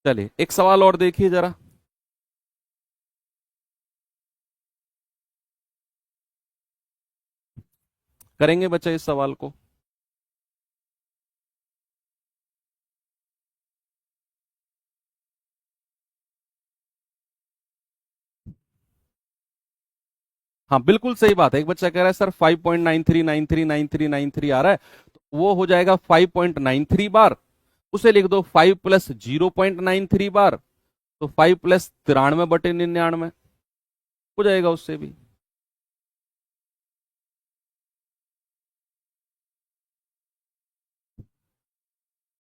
चलिए एक सवाल और देखिए जरा। करेंगे बच्चा इस सवाल को? हाँ बिल्कुल सही बात है। एक बच्चा कह रहा है सर 5.93939393 आ रहा है, तो वो हो जाएगा 5.93 बार। उसे लिख दो 5 प्लस 0.93 बार, तो 5 प्लस 93/99 हो जाएगा उससे भी।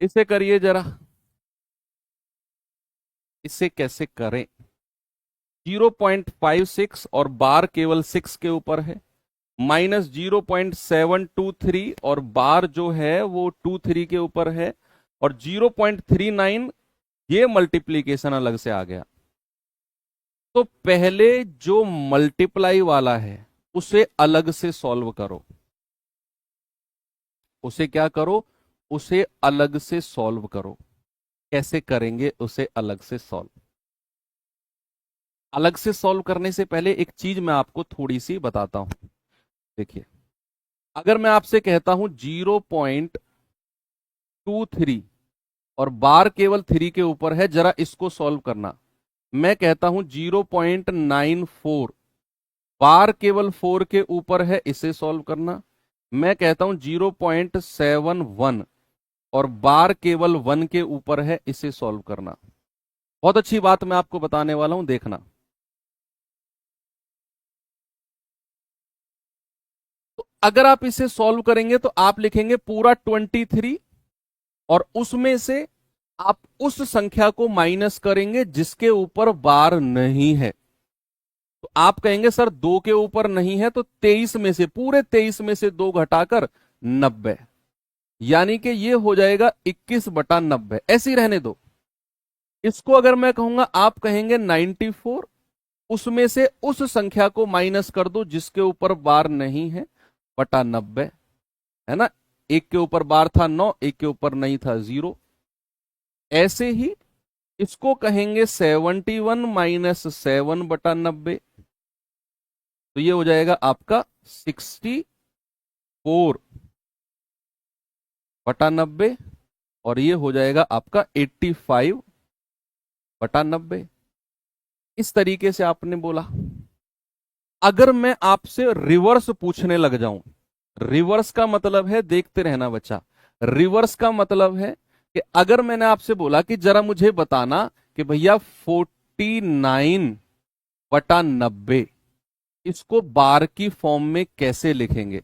इसे करिए जरा, इसे कैसे करें? 0.56 और बार केवल 6 के ऊपर है, माइनस 0.723 और बार जो है वो 23 के ऊपर है, और 0.39, ये मल्टीप्लीकेशन अलग से आ गया। तो पहले जो मल्टीप्लाई वाला है उसे अलग से सॉल्व करो। उसे क्या करो? उसे अलग से सॉल्व करो। कैसे करेंगे उसे अलग से सॉल्व? अलग से सॉल्व करने से पहले एक चीज मैं आपको थोड़ी सी बताता हूं। देखिए, अगर मैं आपसे कहता हूं 0.23 और बार केवल 3 के ऊपर है, जरा इसको सॉल्व करना। मैं कहता हूं 0.94, बार केवल 4 के ऊपर है, इसे सॉल्व करना। मैं कहता हूं 0.71 और बार केवल 1 के ऊपर है, इसे सॉल्व करना। बहुत अच्छी बात मैं आपको बताने वाला हूं, देखना। तो अगर आप इसे सॉल्व करेंगे तो आप लिखेंगे पूरा 23 और उसमें से आप उस संख्या को माइनस करेंगे जिसके ऊपर बार नहीं है। तो आप कहेंगे सर 2 के ऊपर नहीं है, तो 23 में से, पूरे 23 में से 2 घटाकर 90, यानी कि ये हो जाएगा 21/90। ऐसे ही रहने दो। इसको अगर मैं कहूंगा, आप कहेंगे 94, उसमें से उस संख्या को माइनस कर दो जिसके ऊपर बार नहीं है, बटा 90, है ना। एक के ऊपर बार था 9, एक के ऊपर नहीं था 0। ऐसे ही इसको कहेंगे 71 -7/90, तो ये हो जाएगा आपका 64/90, और ये हो जाएगा आपका 85/90। इस तरीके से आपने बोला। अगर मैं आपसे रिवर्स पूछने लग जाऊं, रिवर्स का मतलब है, देखते रहना बच्चा, रिवर्स का मतलब है कि अगर मैंने आपसे बोला कि जरा मुझे बताना कि भैया 49/90 इसको बार की फॉर्म में कैसे लिखेंगे,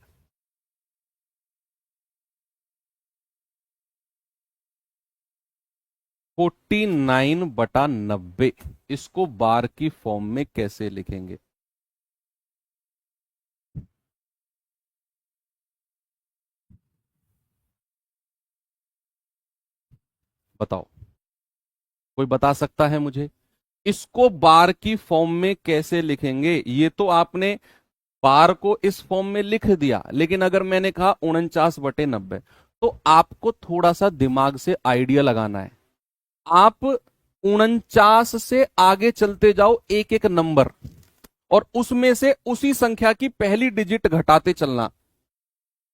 49/90 इसको बार की फॉर्म में कैसे लिखेंगे? बताओ, कोई बता सकता है मुझे? इसको बार की फॉर्म में कैसे लिखेंगे? ये तो आपने बार को इस फॉर्म में लिख दिया, लेकिन अगर मैंने कहा 49/90, तो आपको थोड़ा सा दिमाग से आइडिया लगाना है। आप 49 से आगे चलते जाओ एक एक नंबर, और उसमें से उसी संख्या की पहली डिजिट घटाते चलना,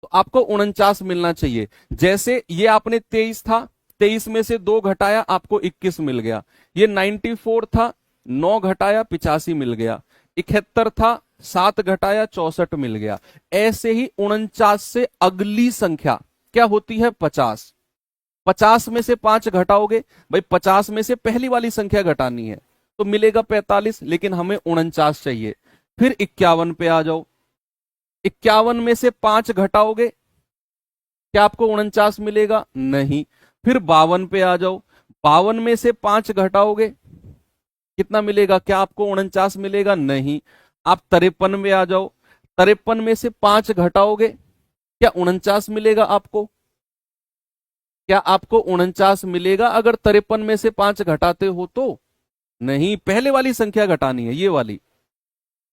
तो आपको 49 मिलना चाहिए। जैसे ये आपने 23 था, 23 में से 2 घटाया, आपको 21 मिल गया। ये 94 था, 9 घटाया 85 मिल गया। 71 था, 7 घटाया 64 मिल गया। ऐसे ही 49 से अगली संख्या क्या होती है? 50। 50 में से 5 घटाओगे, भाई 50 में से पहली वाली संख्या घटानी है, तो मिलेगा 45, लेकिन हमें 49 चाहिए। फिर 51 पे आ जाओ, 51 में से 5 घटाओगे, क्या आपको 49 मिलेगा? नहीं। फिर 52 पे आ जाओ, 52 में से 5 घटाओगे, कितना मिलेगा? क्या आपको 49 मिलेगा? नहीं। आप 53 में आ जाओ, 53 में से 5 घटाओगे, क्या 49 मिलेगा आपको? क्या आपको 49 मिलेगा अगर 53 में से 5 घटाते हो तो? नहीं, पहले वाली संख्या घटानी है, ये वाली।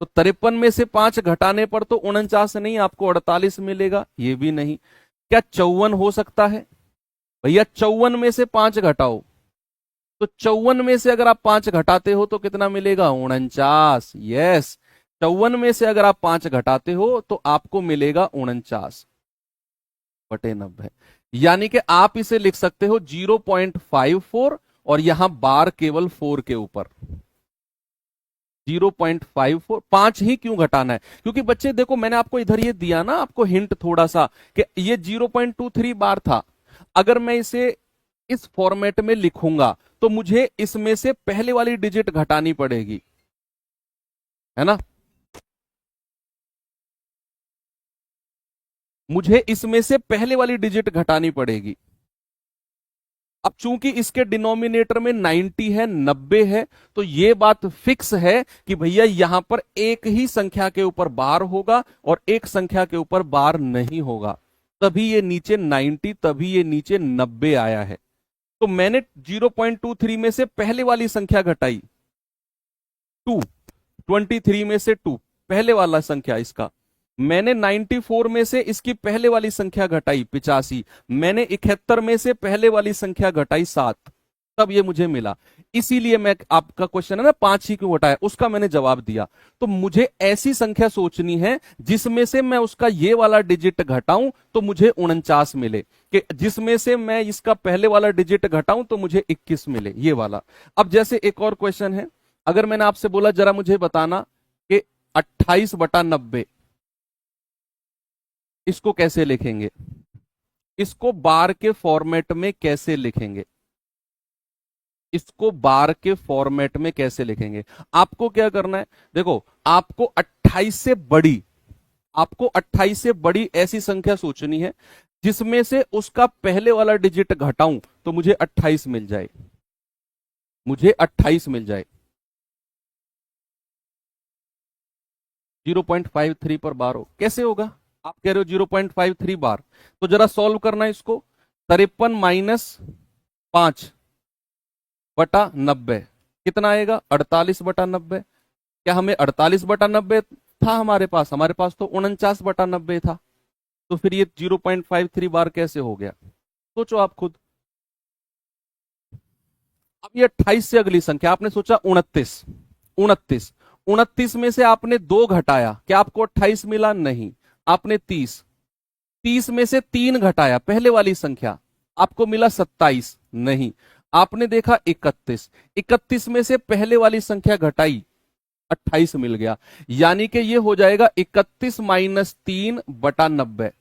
तो 53 में से 5 घटाने पर तो 49 नहीं, आपको 48 मिलेगा, ये भी नहीं। क्या 54 हो सकता है? भैया 54 में से 5 घटाओ, तो 54 में से अगर आप 5 घटाते हो तो कितना मिलेगा? 49। यस, 54 में से अगर आप 5 घटाते हो तो आपको मिलेगा 49/90। यानी कि आप इसे लिख सकते हो 0.54, और यहां बार केवल 4 के ऊपर। 0.54, 5 ही क्यों घटाना है? क्योंकि बच्चे देखो, मैंने आपको इधर ये दिया ना, आपको हिंट थोड़ा सा, कि ये 0.23 बार था। अगर मैं इसे इस फॉर्मेट में लिखूंगा तो मुझे इसमें से पहले वाली डिजिट घटानी पड़ेगी, है ना? मुझे इसमें से पहले वाली डिजिट घटानी पड़ेगी। अब चूंकि इसके डिनोमिनेटर में 90 है, 90 है, तो ये बात फिक्स है कि भैया यहां पर एक ही संख्या के ऊपर बार होगा और एक संख्या के ऊपर बार नहीं होगा। तभी ये नीचे 90, तभी ये नीचे 90 आया है। तो मैंने 0.23 में से पहले वाली संख्या घटाई, 2। 23 में से 2 पहले वाला संख्या इसका। मैंने 94 में से इसकी पहले वाली संख्या घटाई, 85। मैंने 71 में से पहले वाली संख्या घटाई, 7। तब ये मुझे मिला। इसीलिए मैं, आपका क्वेश्चन है ना 5 ही क्यों घटाया, उसका मैंने जवाब दिया। तो मुझे ऐसी संख्या सोचनी है जिसमें से मैं उसका ये वाला डिजिट घटाऊं तो मुझे 49 मिले, कि जिसमें से मैं इसका पहले वाला डिजिट घटाऊं तो मुझे 21 मिले, ये वाला। अब जैसे एक और क्वेश्चन है, अगर मैंने आपसे बोला जरा मुझे बताना कि 28/90 इसको कैसे लिखेंगे? इसको बार के फॉर्मेट में कैसे लिखेंगे? इसको बार के फॉर्मेट में कैसे लिखेंगे? आपको क्या करना है, देखो, आपको 28 से बड़ी ऐसी संख्या सोचनी है जिसमें से उसका पहले वाला डिजिट घटाऊं तो मुझे 28 मिल जाए, मुझे 28 मिल जाए। 0.53 पर बार हो, कैसे होगा? आप कह रहे हो 0.53 बार, तो जरा सॉल्व करना है इसको। 53 माइनस 5/90 कितना आएगा? 48/90। क्या हमें 48/90 था हमारे पास तो 49/90 था। तो फिर ये 0.53 बार कैसे हो गया? सोचो आप खुद। अब ये 28 से अगली संख्या आपने सोचा 29। 29, 29 में से आपने 2 घटाया, क्या आपको 28 मिला? नहीं। आपने 30, 30 में से 3 घटाया, पहले वाली संख्या, आपको मिला 27। नहीं। आपने देखा 31, 31 में से पहले वाली संख्या घटाई, 28 मिल गया। यानी कि ये हो जाएगा 31 माइनस 3/90,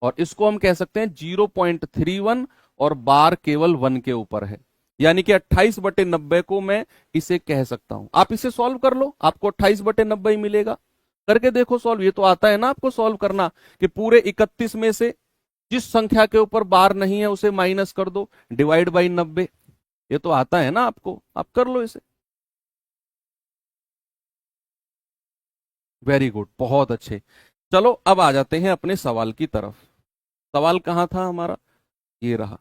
और इसको हम कह सकते हैं 0.31, और बार केवल 1 के ऊपर है। यानी कि 28/90 को मैं इसे कह सकता हूं। आप इसे सॉल्व कर लो, आपको 28/90 ही मिलेगा। करके देखो सॉल्व, ये तो आता है ना आपको सॉल्व करना, कि पूरे 31 में से जिस संख्या के ऊपर बार नहीं है उसे माइनस कर दो, डिवाइड बाई 90। ये तो आता है ना आपको, आप कर लो इसे। वेरी गुड, बहुत अच्छे। चलो अब आ जाते हैं अपने सवाल की तरफ। सवाल कहाँ था हमारा, ये रहा।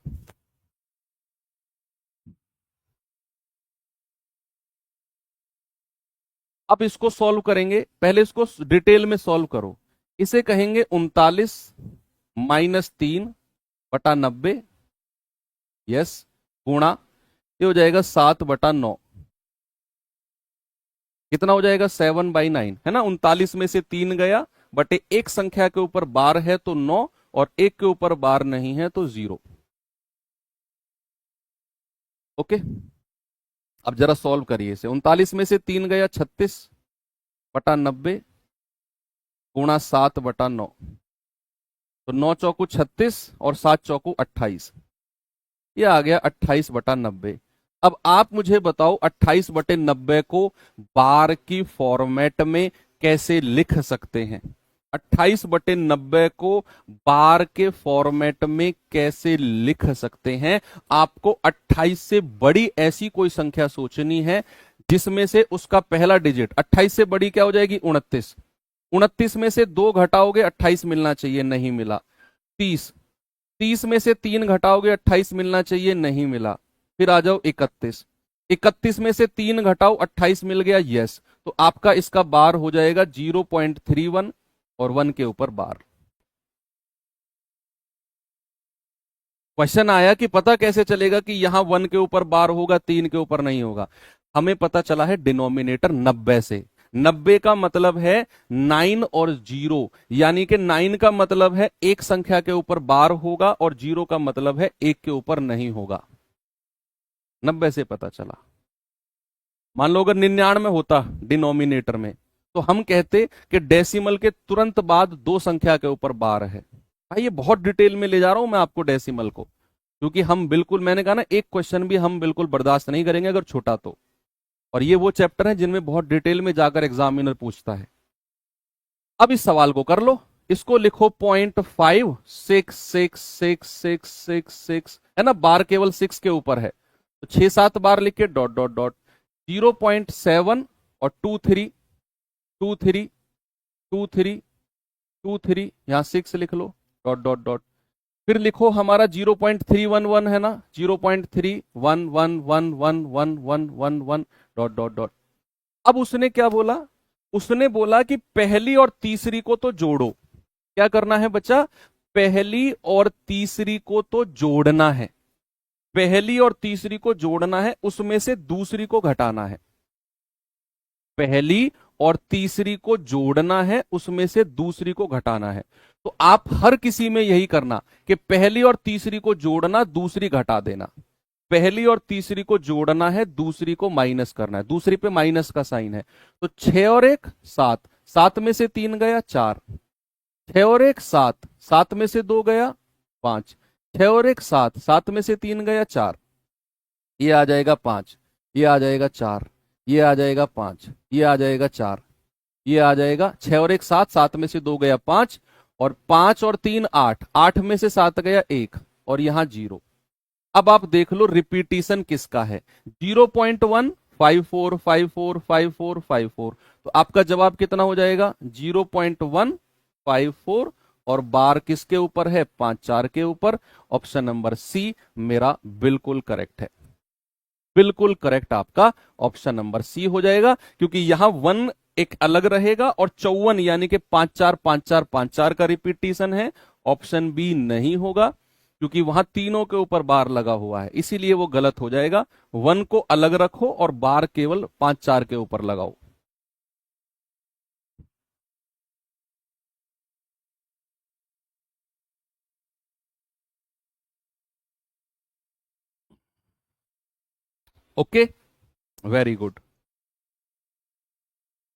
अब इसको सॉल्व करेंगे, पहले इसको डिटेल में सॉल्व करो। इसे कहेंगे 39 - 3/90। यस, गुणा, ये हो जाएगा 7/9। कितना हो जाएगा, 7/9, है ना। 39 में से 3 गया, बटे एक संख्या के ऊपर बार है तो 9, और एक के ऊपर बार नहीं है तो 0। ओके, अब जरा सॉल्व करिए इसे। 39 में से 3 गया, 36/90, गुणा 7/9। तो 9 चौकू 36 और 7 चौकू 28, ये आ गया 28/90। अब आप मुझे बताओ 28/90 को बार की फॉर्मेट में कैसे लिख सकते हैं। 28/90 को बार के फॉर्मेट में कैसे लिख सकते हैं। आपको 28 से बड़ी ऐसी कोई संख्या सोचनी है जिसमें से उसका पहला डिजिट, 28 से बड़ी क्या हो जाएगी, 29। 29 में से 2 घटाओगे 28 मिलना चाहिए, नहीं मिला। 30, 30 में से 3 घटाओगे 28 मिलना चाहिए, नहीं मिला। फिर आ जाओ 31, 31 में से 3 घटाओ 28 मिल गया, यस। तो आपका इसका बार हो जाएगा 0.31, और 1 के ऊपर बार। क्वेश्चन आया कि पता कैसे चलेगा कि यहां 1 के ऊपर बार होगा, 3 के ऊपर नहीं होगा। हमें पता चला है डिनोमिनेटर 90 से। 90 का मतलब है 9 और 0, यानी कि 9 का मतलब है एक संख्या के ऊपर बार होगा, और 0 का मतलब है एक के ऊपर नहीं होगा। 90 से पता चला। मान लो अगर 99 होता डिनोमिनेटर में, तो हम कहते कि डेसिमल के तुरंत बाद 2 संख्या के ऊपर बार है। भाई ये बहुत डिटेल में ले जा रहा हूं मैं आपको डेसिमल को, क्योंकि हम बिल्कुल, मैंने कहा ना, एक क्वेश्चन भी हम बिल्कुल बर्दाश्त नहीं करेंगे अगर छोटा तो। और ये वो चैप्टर है जिनमें बहुत डिटेल में जाकर एग्जामिनर पूछता है। अब इस सवाल को कर लो, इसको लिखो 0.5666666, है ना, बार केवल 6 के ऊपर है, तो 6 7 बार लिख के डॉट डॉट डॉट। 0.7 और 2 3 यहां 6 लिख लो, डॉट डॉट डॉट। फिर लिखो हमारा 0.311 है ना, 0.311111111, डॉट डॉट डॉट। अब उसने क्या बोला, उसने बोला कि पहली और तीसरी को तो जोड़ो। क्या करना है बच्चा, पहली और तीसरी को तो जोड़ना है। पहली और तीसरी को जोड़ना है, उसमें से दूसरी को घटाना है। पहली और तीसरी को जोड़ना है, उसमें से दूसरी को घटाना है। तो आप हर किसी में यही करना कि पहली और तीसरी को जोड़ना, दूसरी घटा देना। पहली और तीसरी को जोड़ना है, दूसरी को माइनस करना है, दूसरी पे माइनस का साइन है। तो 6 और 1 7, 7 में से 3 गया 4, 6 और 1 7, 7 में से 2 गया 5, 6 और 1 7, 7 में से 3 गया 4, ये आ जाएगा 5, ये आ जाएगा 4, ये आ जाएगा 5, ये आ जाएगा 4, ये आ जाएगा 6 और 1 7, 7 में से 2 गया 5, और 5 और 3 8, 8 में से 7 गया 1, और यहां 0। अब आप देख लो रिपीटिशन किसका है, 0.1 54545454। तो आपका जवाब कितना हो जाएगा, 0.154, और बार किसके ऊपर है, 5 4 के ऊपर। ऑप्शन नंबर सी मेरा बिल्कुल करेक्ट है। बिल्कुल करेक्ट आपका ऑप्शन नंबर सी हो जाएगा, क्योंकि यहां 1 एक अलग रहेगा, और 54 यानी कि 5 4 5 4 5 4 का रिपीटिशन है। ऑप्शन बी नहीं होगा, क्योंकि वहां तीनों के ऊपर बार लगा हुआ है, इसीलिए वो गलत हो जाएगा। 1 को अलग रखो और बार केवल 5 4 के ऊपर लगाओ। Okay, very good.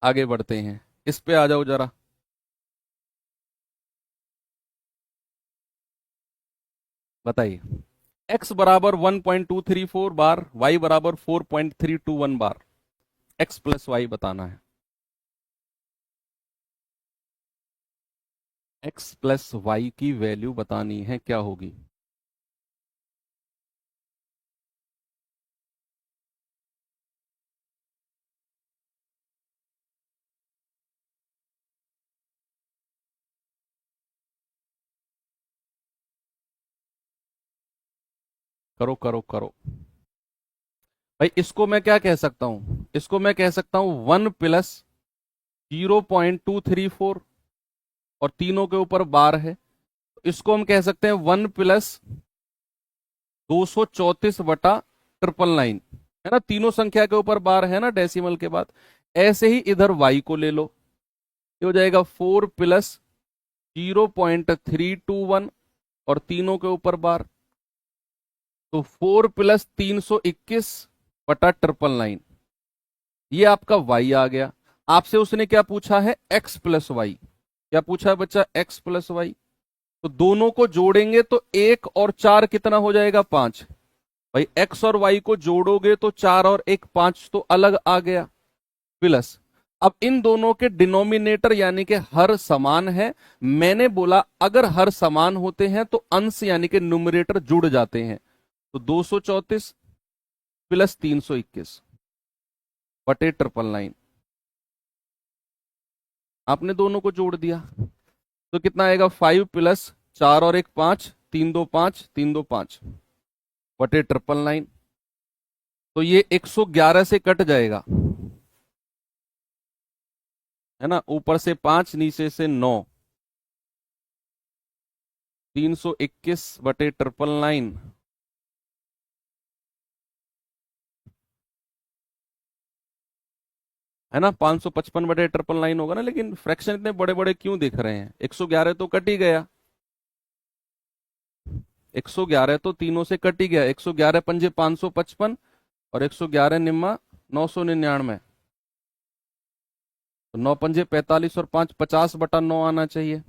आगे बढ़ते हैं, इस पे आ जाओ जरा। बताइए, x बराबर 1.234 बार, y बराबर 4.321 बार, x प्लस वाई बताना है। x प्लस वाई की वैल्यू बतानी है, क्या होगी। करो करो करो। भाई इसको मैं क्या कह सकता हूं, इसको मैं कह सकता हूं 1 + 0.234, और तीनों के ऊपर बार है, तो इसको हम कह सकते हैं 1 + 234/999, है ना। तीनों संख्या के ऊपर बार है ना डेसिमल के बाद। ऐसे ही इधर y को ले लो, ये हो जाएगा 4 + 0.321, और तीनों के ऊपर बार, तो 4 + 321/999, ये आपका y आ गया। आपसे उसने क्या पूछा है, x + y। क्या पूछा है बच्चा, x + y। तो दोनों को जोड़ेंगे तो 1 और 4 कितना हो जाएगा, 5। भाई x और y को जोड़ोगे तो 4 और 1 5, तो अलग आ गया, प्लस। अब इन दोनों के डिनोमिनेटर यानी कि हर समान है। मैंने बोला अगर हर समान होते हैं तो अंश यानी कि न्यूमरेटर जुड़ जाते हैं, तो 234 + 321 बटे 999, आपने दोनों को जोड़ दिया तो कितना आएगा, 5 + 4 और 1 5, 3 2 5, 3 2 5 बटे 999। तो ये 111 से कट जाएगा, है ना। ऊपर से 5, नीचे से 9, 321/999, है ना। 555/999 होगा ना, लेकिन फ्रैक्शन इतने बड़े बड़े क्यों दिख रहे हैं, 111 तो कट ही गया, 111 तो तीनों से कट ही गया। 111 पंजे 555, और 111 निम्मा 999, तो 9 पंजे 45 और 5 50/9 आना चाहिए,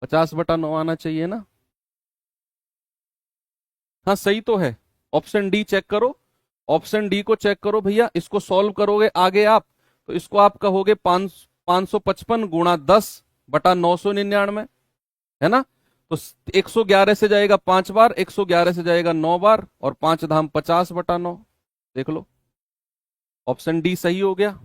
50/9 आना चाहिए ना। हाँ सही तो है। ऑप्शन डी चेक करो, ऑप्शन डी को चेक करो भैया। इसको सॉल्व करोगे आगे आप, तो इसको आप कहोगे 555 × 10/999, है ना। तो 111 से जाएगा 5 बार, 111 से जाएगा 9 बार, और 5 धाम 50/9। देख लो, ऑप्शन डी सही हो गया।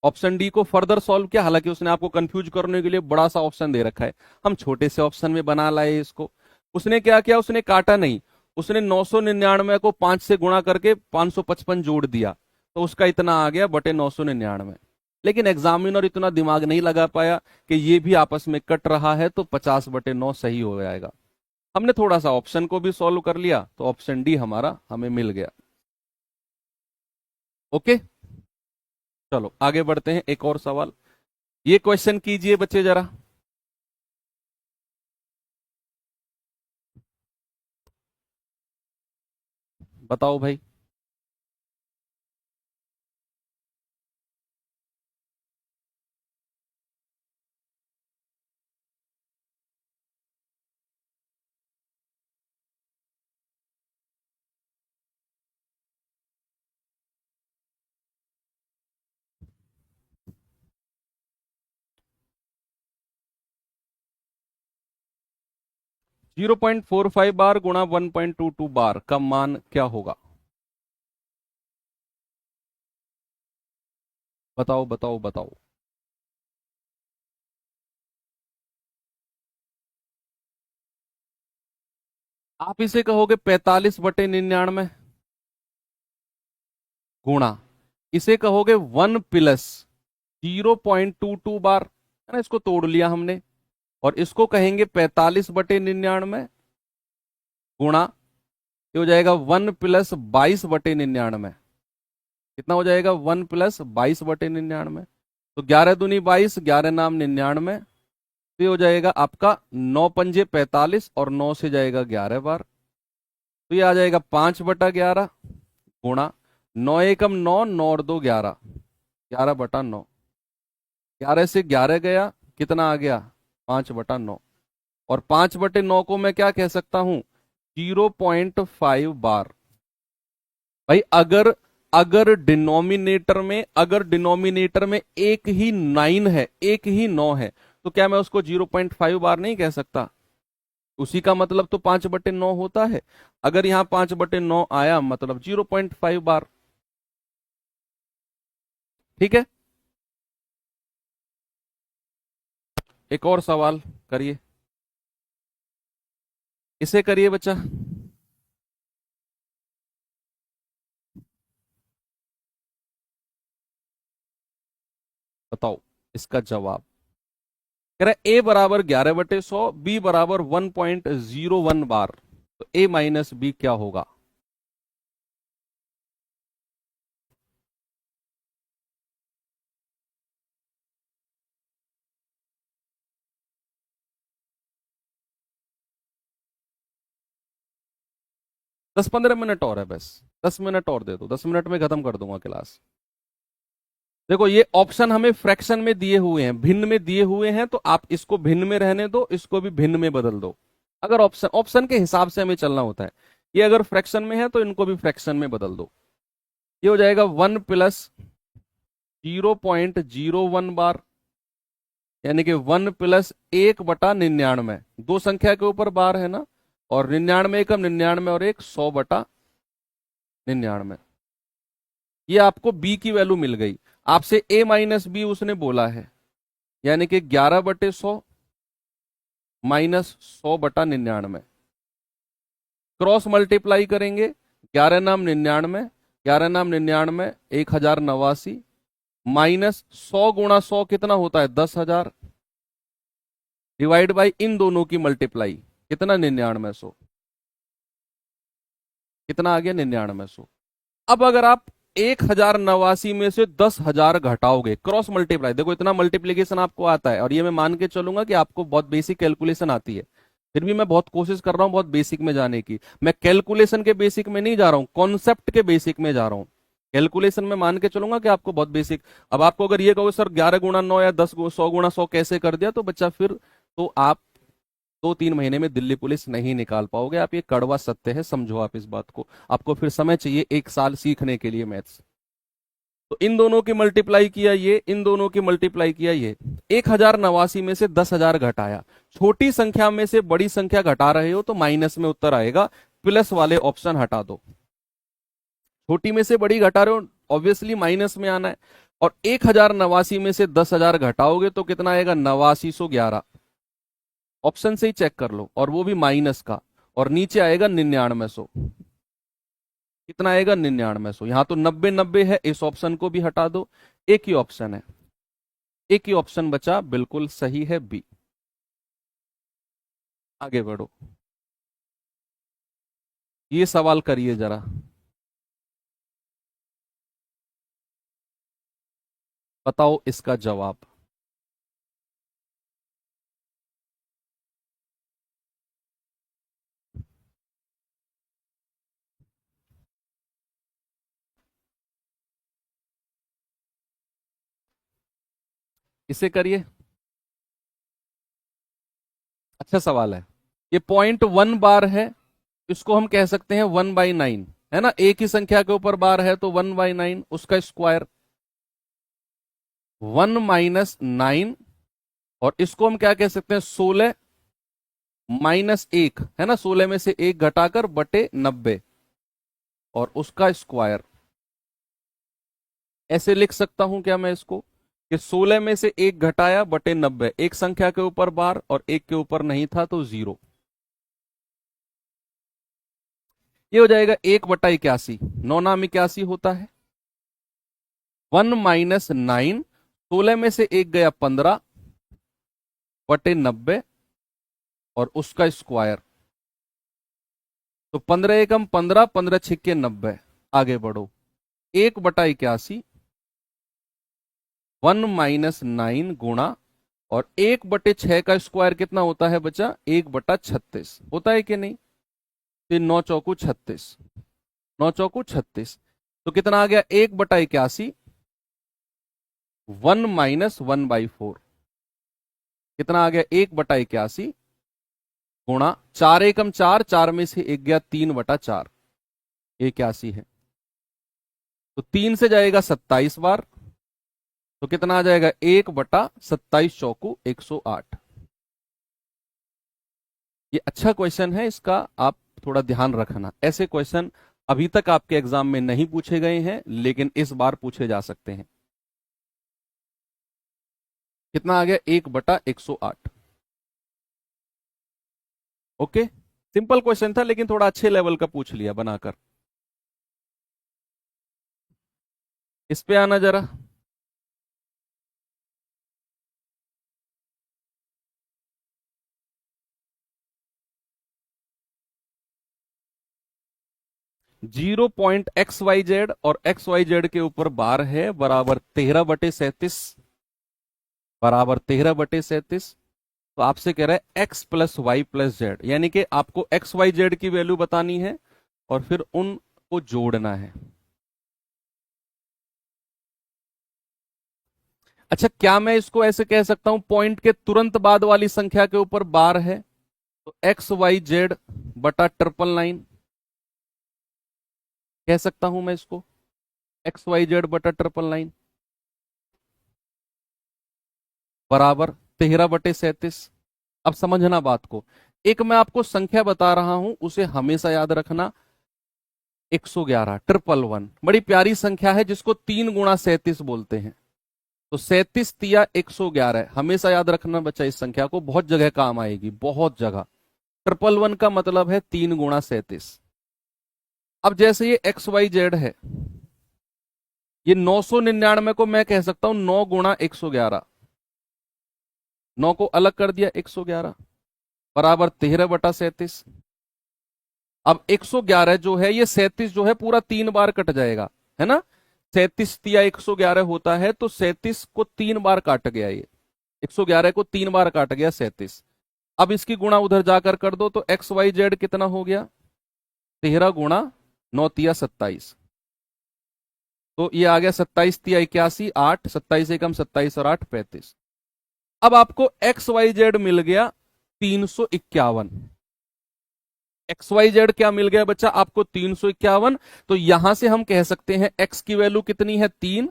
ऑप्शन डी को फर्दर सॉल्व किया, हालांकि उसने आपको कंफ्यूज करने के लिए बड़ा सा ऑप्शन दे रखा है, हम छोटे से ऑप्शन में बना लाए इसको। उसने क्या किया, उसने काटा नहीं, उसने 999 को 5 से गुणा करके 555 जोड़ दिया, तो उसका इतना आ गया बटे 999। लेकिन एग्जामिनर इतना दिमाग नहीं लगा पाया कि ये भी आपस में कट रहा है, तो 50/9 सही हो जाएगा। हमने थोड़ा सा ऑप्शन को भी सॉल्व कर लिया, तो ऑप्शन डी हमारा हमें मिल गया। ओके, चलो आगे बढ़ते हैं, एक और सवाल। ये क्वेश्चन कीजिए बच्चे जरा। बताओ भाई। जीरो 0.45 बार गुणा 1.22 बार का मान क्या होगा, बताओ बताओ बताओ। आप इसे कहोगे 45/99 गुणा, इसे कहोगे 1 + 0.22 बार, है ना। इसको तोड़ लिया हमने, और इसको कहेंगे 45/99 गुणा, ये हो जाएगा 1 + 22/99। कितना हो जाएगा, 1 + 22/99। तो 11 दूनी 22, 11 नाम 99, तो ये हो जाएगा आपका 9 पंजे 45, और 9 से जाएगा 11 बार, तो ये आ जाएगा 5/11 गुणा 9 एकम 9, 9 और 2 11, 11/9। 11 से 11 गया, कितना आ गया, 5/9। और 5/9 को मैं क्या कह सकता हूं, 0.5 बार। भाई अगर अगर डिनोमिनेटर में एक ही 9 है, एक ही 9 है, तो क्या मैं उसको 0.5 बार नहीं कह सकता। उसी का मतलब तो 5/9 होता है। अगर यहां 5/9 आया, मतलब 0.5 बार। ठीक है, एक और सवाल करिए। इसे करिए बच्चा। बताओ इसका जवाब। कह रहा है ए बराबर 11/100, बी बराबर 1.01 बार, तो ए माइनस बी क्या होगा? दस 15 मिनट और है बस, 10 मिनट और दे दो, 10 मिनट में खत्म कर दूंगा क्लास। देखो ये ऑप्शन हमें फ्रैक्शन में दिए हुए हैं, भिन्न में दिए हुए हैं, तो आप इसको भिन्न में रहने दो, इसको भी भिन्न में बदल दो। अगर ऑप्शन ऑप्शन के हिसाब से हमें चलना होता है। ये अगर फ्रैक्शन में है तो इनको भी फ्रैक्शन में बदल दो। ये हो जाएगा 1 + 0.01 बार, यानी कि 1 + 1/99। दो संख्या के ऊपर बार है ना, और 99 एकम 99 और एक 100/99। ये आपको बी की वैल्यू मिल गई। आपसे ए माइनस बी उसने बोला है, यानी कि 11/100 -100/99। क्रॉस मल्टीप्लाई करेंगे, 11×9 99, 11×9 99, 1089, -100 × 100 कितना होता है? 10,000, डिवाइड बाई इन दोनों की मल्टीप्लाई, कितना? 9900। कितना आ गया? 9900। अब अगर आप 1089 में से 10,000 घटाओगे, क्रॉस मल्टीप्लाई, देखो इतना मल्टीप्लीकेशन आपको आता है, और ये मैं मान के चलूंगा कि आपको बहुत बेसिक कैलकुलेशन आती है। फिर भी मैं बहुत कोशिश कर रहा हूं बहुत बेसिक में जाने की। मैं कैलकुलेशन के बेसिक में नहीं जा रहा हूं, कॉन्सेप्ट के बेसिक में जा रहा हूं। कैलकुलेशन में मान के चलूंगा कि आपको बहुत बेसिक। अब आपको अगर ये कहो सर 11×9 या 100 × 100 कैसे कर दिया, तो बच्चा फिर तो आप 2-3 महीने में दिल्ली पुलिस नहीं निकाल पाओगे आप। ये कड़वा सत्य है, समझो आप इस बात को। आपको फिर समय चाहिए 1 साल सीखने के लिए मैथ्स। तो इन दोनों की मल्टीप्लाई किया ये, इन दोनों की मल्टीप्लाई किया ये। 1089 में से 10,000 घटाया। छोटी संख्या में से बड़ी संख्या घटा रहे हो तो माइनस में उत्तर आएगा, प्लस वाले ऑप्शन हटा दो। छोटी में से बड़ी घटा रहे हो, ऑब्वियसली माइनस में आना है। और 1089 में से 10,000 घटाओगे तो कितना आएगा? 8911। ऑप्शन से ही चेक कर लो, और वो भी माइनस का। और नीचे आएगा 9900। कितना आएगा? 9900। यहां तो 90-90 है, इस ऑप्शन को भी हटा दो। एक ही ऑप्शन है, एक ही ऑप्शन बचा, बिल्कुल सही है बी। आगे बढ़ो, ये सवाल करिए जरा। बताओ इसका जवाब। इसे करिए। अच्छा सवाल है। ये 0.1 बार है, इसको हम कह सकते हैं 1/9, है ना। एक ही संख्या के ऊपर बार है तो 1/9, उसका स्क्वायर 1 - 9। और इसको हम क्या कह सकते हैं? 16 - 1, है ना। 16 में से 1 घटाकर बटे 90, और उसका स्क्वायर। ऐसे लिख सकता हूं क्या मैं इसको, कि 16 में से 1 घटाया बटे 90, एक संख्या के ऊपर बार और एक के ऊपर नहीं था तो 0। ये हो जाएगा 1/81। 9 नाम 81 होता है। 1 - 9, 16 में से 1 गया 15 बटे 90, और उसका स्क्वायर। तो 15 एकम 15, 15 छिक्के 90। आगे बढ़ो, 1/81, 1 - 9 और 1/6 का स्क्वायर कितना होता है बच्चा? 1/36 होता है कि नहीं? तो 9×4=36, 9×4=36। तो कितना आ गया? 1/81, 1 - 1/4। कितना आ गया? 1/81 गुणा 4 एकम 4, 4 में से 1 गया 3/4, 81 है। तो 3 से जाएगा 27 बार, तो कितना आ जाएगा? 1/27 × 108। ये अच्छा क्वेश्चन है, इसका आप थोड़ा ध्यान रखना। ऐसे क्वेश्चन अभी तक आपके एग्जाम में नहीं पूछे गए हैं, लेकिन इस बार पूछे जा सकते हैं। कितना आ गया? 1/108। ओके, सिंपल क्वेश्चन था लेकिन थोड़ा अच्छे लेवल का पूछ लिया बनाकर। इस पे आना जरा। Zero point x y z और एक्स वाई जेड के ऊपर बार है, बराबर 13/37, बराबर 13/37। तो आपसे कह रहा है x plus y plus z, यानी कि आपको एक्स वाई जेड की वैल्यू बतानी है और फिर उनको जोड़ना है। अच्छा, क्या मैं इसको ऐसे कह सकता हूं, पॉइंट के तुरंत बाद वाली संख्या के ऊपर बार है, तो एक्स वाई जेड बटा 999 कह सकता हूं मैं इसको, एक्स वाई जेड बटा 999 बराबर 13/37। अब समझना बात को, एक मैं आपको संख्या बता रहा हूं, उसे हमेशा याद रखना, 111 111 बड़ी प्यारी संख्या है जिसको 3 × 37 बोलते हैं। तो 37 तिया 111, हमेशा याद रखना बच्चा, इस संख्या को बहुत जगह काम आएगी, बहुत जगह। 111 का मतलब है 3 × 37। अब जैसे ये एक्स वाई जेड है, ये 999 को मैं कह सकता हूं 9 × 111, 9 को अलग कर दिया 111 बराबर 13/37। अब 111 जो है, ये 37 जो है पूरा 3 बार कट जाएगा, है ना। 37 तिया 111 होता है, तो 37 को 3 बार काट गया, ये 111 को 3 बार काट गया 37। अब इसकी गुणा उधर जाकर कर दो, तो एक्स वाई जेड कितना हो गया, 13 × 9 तिया 27। तो ये आ गया 27 तिया 81, 8, 27 एकम 27 और 8 35। अब आपको एक्स वाई जेड मिल गया 351। एक्स वाई जेड क्या मिल गया बच्चा आपको, 351। तो यहां से हम कह सकते हैं एक्स की वैल्यू कितनी है 3,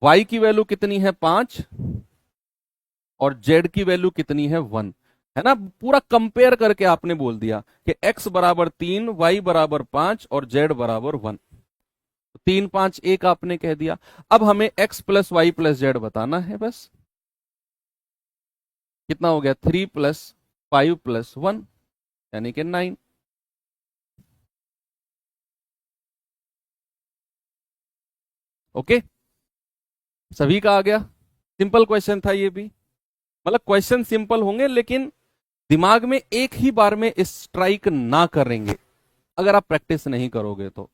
वाई की वैल्यू कितनी है 5 और जेड की वैल्यू कितनी है 1, है ना। पूरा कंपेयर करके आपने बोल दिया कि एक्स बराबर 3, वाई बराबर 5 और जेड बराबर 1। 3 5 1 आपने कह दिया। अब हमें x plus y plus z बताना है बस। कितना हो गया, 3 + 5 + 1 यानी कि 9। ओके, सभी का आ गया। सिंपल क्वेश्चन था ये भी, मतलब क्वेश्चन सिंपल होंगे लेकिन दिमाग में एक ही बार में स्ट्राइक ना करेंगे अगर आप प्रैक्टिस नहीं करोगे तो।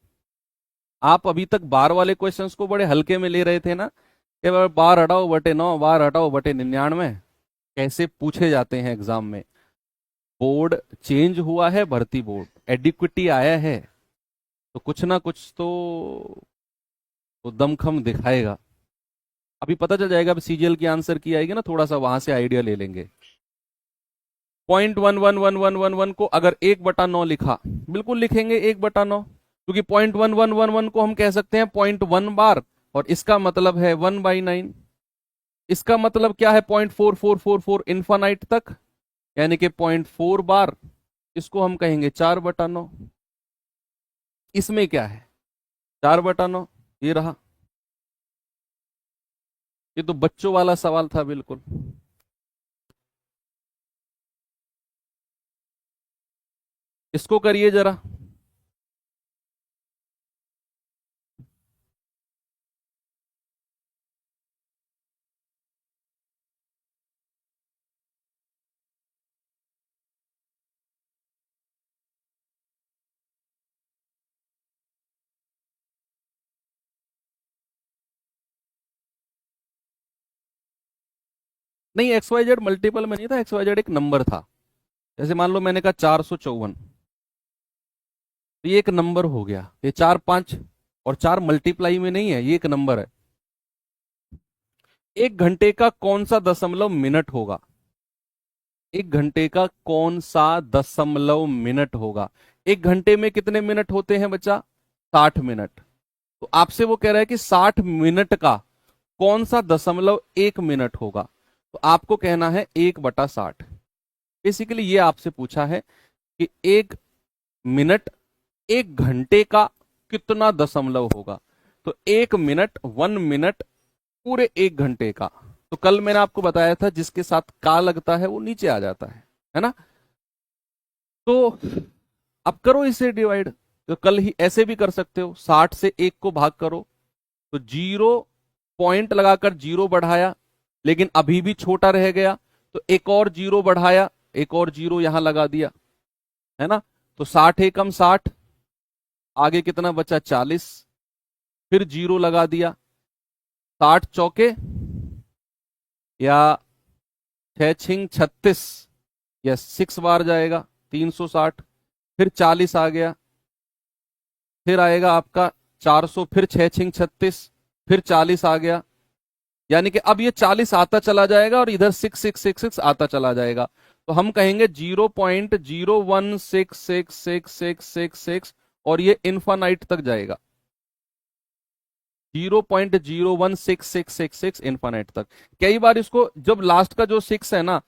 आप अभी तक बार वाले क्वेश्चंस को बड़े हल्के में ले रहे थे ना, कि बार हटाओ बटे 9, बार हटाओ बटे 99, कैसे पूछे जाते हैं एग्जाम में। बोर्ड चेंज हुआ है, भर्ती बोर्ड एडिक्विटी आया है, तो कुछ ना कुछ तो दमखम दिखाएगा। अभी पता चल जाएगा, अब सीजीएल की आंसर की आएगी ना, थोड़ा सा वहां से आइडिया ले लेंगे। 0.111111 को अगर 1/9 लिखा, बिल्कुल लिखेंगे 1/9, क्योंकि 0.1111 को हम कह सकते हैं 0.1 बार, और इसका मतलब है 1/9। इसका मतलब क्या है, 0.4444 इन्फानाइट तक, यानी कि 0.4 बार, इसको हम कहेंगे 4/9। इसमें क्या है, 4/9 ये रहा। ये तो बच्चों वाला सवाल था बिल्कुल। इसको करिए जरा। नहीं, एक्स वाई जेड मल्टीपल में नहीं था, एक्स वाई जेड एक नंबर था। जैसे मान लो मैंने कहा 454, तो ये एक नंबर हो गया। ये 4 5 और 4 मल्टीप्लाई में नहीं है, ये एक नंबर है। 1 घंटे का कौन सा दशमलव मिनट होगा, 1 घंटे का कौन सा दशमलव मिनट होगा। 1 घंटे में कितने मिनट होते हैं बच्चा, 60 मिनट। तो आपसे वो कह रहा है कि 60 मिनट का कौन सा दशमलव 1 मिनट होगा, तो आपको कहना है 1/60। बेसिकली ये आपसे पूछा है कि 1 मिनट 1 घंटे का कितना दशमलव होगा। तो 1 मिनट, 1 मिनट पूरे 1 घंटे का। तो कल मैंने आपको बताया था जिसके साथ का लगता है वो नीचे आ जाता है ना। तो अब करो इसे डिवाइड, तो कल ही ऐसे भी कर सकते हो, 60 से 1 को भाग करो, तो 0 पॉइंट लगाकर 0 बढ़ाया, लेकिन अभी भी छोटा रह गया, तो एक और 0 बढ़ाया, एक और 0 यहां लगा दिया, है ना। तो 60 एकम 60, आगे कितना बचा 40, फिर 0 लगा दिया, 60 चौके या 6 छिंग 36, या 6 बार जाएगा 360, फिर 40 आ गया, फिर आएगा आपका 400, फिर 6 छिंग 36, फिर 40 आ गया, यानी कि अब ये 40 आता चला जाएगा और इधर 6666 आता चला जाएगा। तो हम कहेंगे 0.01666666 और ये इन्फानाइट तक जाएगा, 0.016666 इन्फानाइट तक। कई बार इसको, जब लास्ट का जो 6 है ना,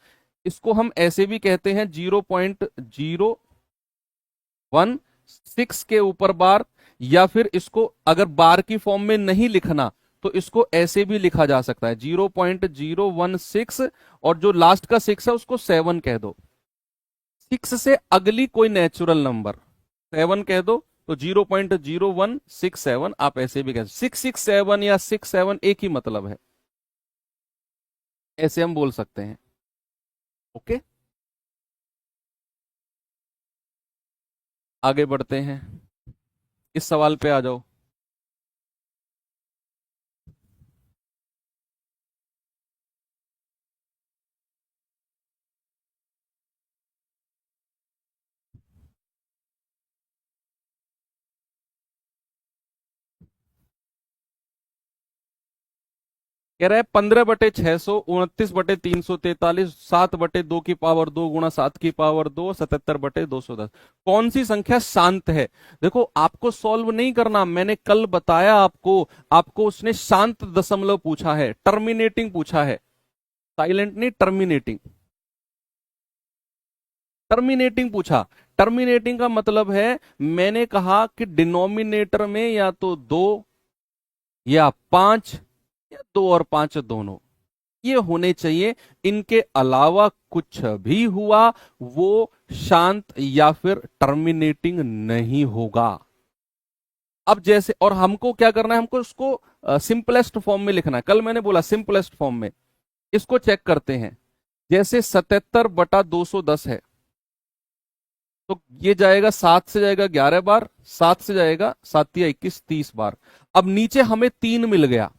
इसको हम ऐसे भी कहते हैं 0.016 के ऊपर बार, या फिर इसको अगर बार की फॉर्म में नहीं लिखना तो इसको ऐसे भी लिखा जा सकता है 0.016, और जो लास्ट का 6 है उसको 7 कह दो, 6 से अगली कोई नेचुरल नंबर 7 कह दो, तो 0.0167 आप ऐसे भी कह सकते, 667 या 67 एक ही मतलब है, ऐसे हम बोल सकते हैं। ओके, आगे बढ़ते हैं, इस सवाल पे आ जाओ। कह रहा है 15/600, 29/343, 7/2 की पावर 2 गुणा 7 की पावर 2, 77/210, कौन सी संख्या शांत है। देखो आपको सॉल्व नहीं करना, मैंने कल बताया आपको, आपको उसने शांत दशमलव पूछा है, टर्मिनेटिंग पूछा है, साइलेंट नहीं, टर्मिनेटिंग, टर्मिनेटिंग पूछा। टर्मिनेटिंग का मतलब है, मैंने कहा कि डिनोमिनेटर में या तो 2 या 5 या 2 और 5 दोनों ये होने चाहिए, इनके अलावा कुछ भी हुआ वो शांत या फिर टर्मिनेटिंग नहीं होगा। अब जैसे, और हमको क्या करना है, हमको इसको सिंपलेस्ट फॉर्म में लिखना है, कल मैंने बोला सिंपलेस्ट फॉर्म में। इसको चेक करते हैं, जैसे 77/210 है, तो ये जाएगा 7 से जाएगा 11 बार, 7 से जाएगा 7 या 21 30 बार। अब नीचे हमें 3 मिल गया,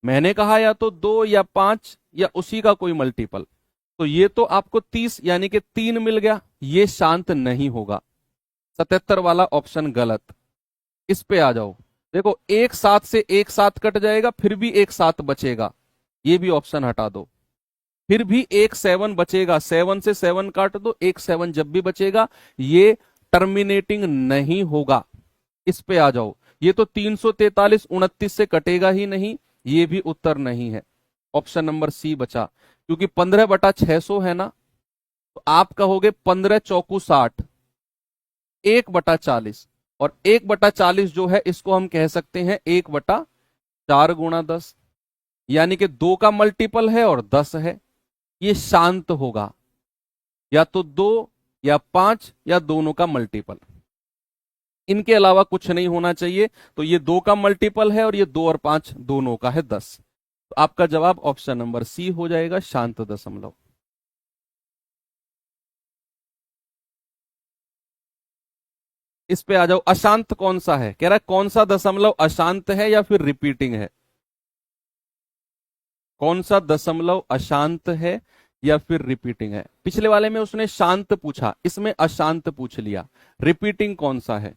मैंने कहा या तो 2 या 5 या उसी का कोई मल्टीपल, तो ये तो आपको 30 यानी कि 3 मिल गया, ये शांत नहीं होगा, 77 वाला ऑप्शन गलत। इस पे आ जाओ, देखो एक 7 से एक 7 कट जाएगा, फिर भी एक 7 बचेगा, ये भी ऑप्शन हटा दो, फिर भी एक 7 बचेगा, 7 से 7 काट दो, एक 7 जब भी बचेगा ये टर्मिनेटिंग नहीं होगा। इस पे आ जाओ, ये तो 343 29 से कटेगा ही नहीं, ये भी उत्तर नहीं है, ऑप्शन नंबर सी बचा, क्योंकि 15/600 है ना, तो आप कहोगे 15 चौकू 60, 1/40, और 1/40 जो है इसको हम कह सकते हैं 1/4 गुणा 10, यानी कि 2 का मल्टीपल है और 10 है, ये शांत होगा, या तो 2 या 5 या दोनों का मल्टीपल, इनके अलावा कुछ नहीं होना चाहिए। तो ये 2 का मल्टीपल है और ये 2 और 5 दोनों का है 10, तो आपका जवाब ऑप्शन नंबर सी हो जाएगा, शांत दशमलव। इस पे आ जाओ, अशांत कौन सा है, कह रहा है कौन सा दशमलव अशांत है या फिर रिपीटिंग है, कौन सा दशमलव अशांत है या फिर रिपीटिंग है। पिछले वाले में उसने शांत पूछा, इसमें अशांत पूछ लिया, रिपीटिंग कौन सा है।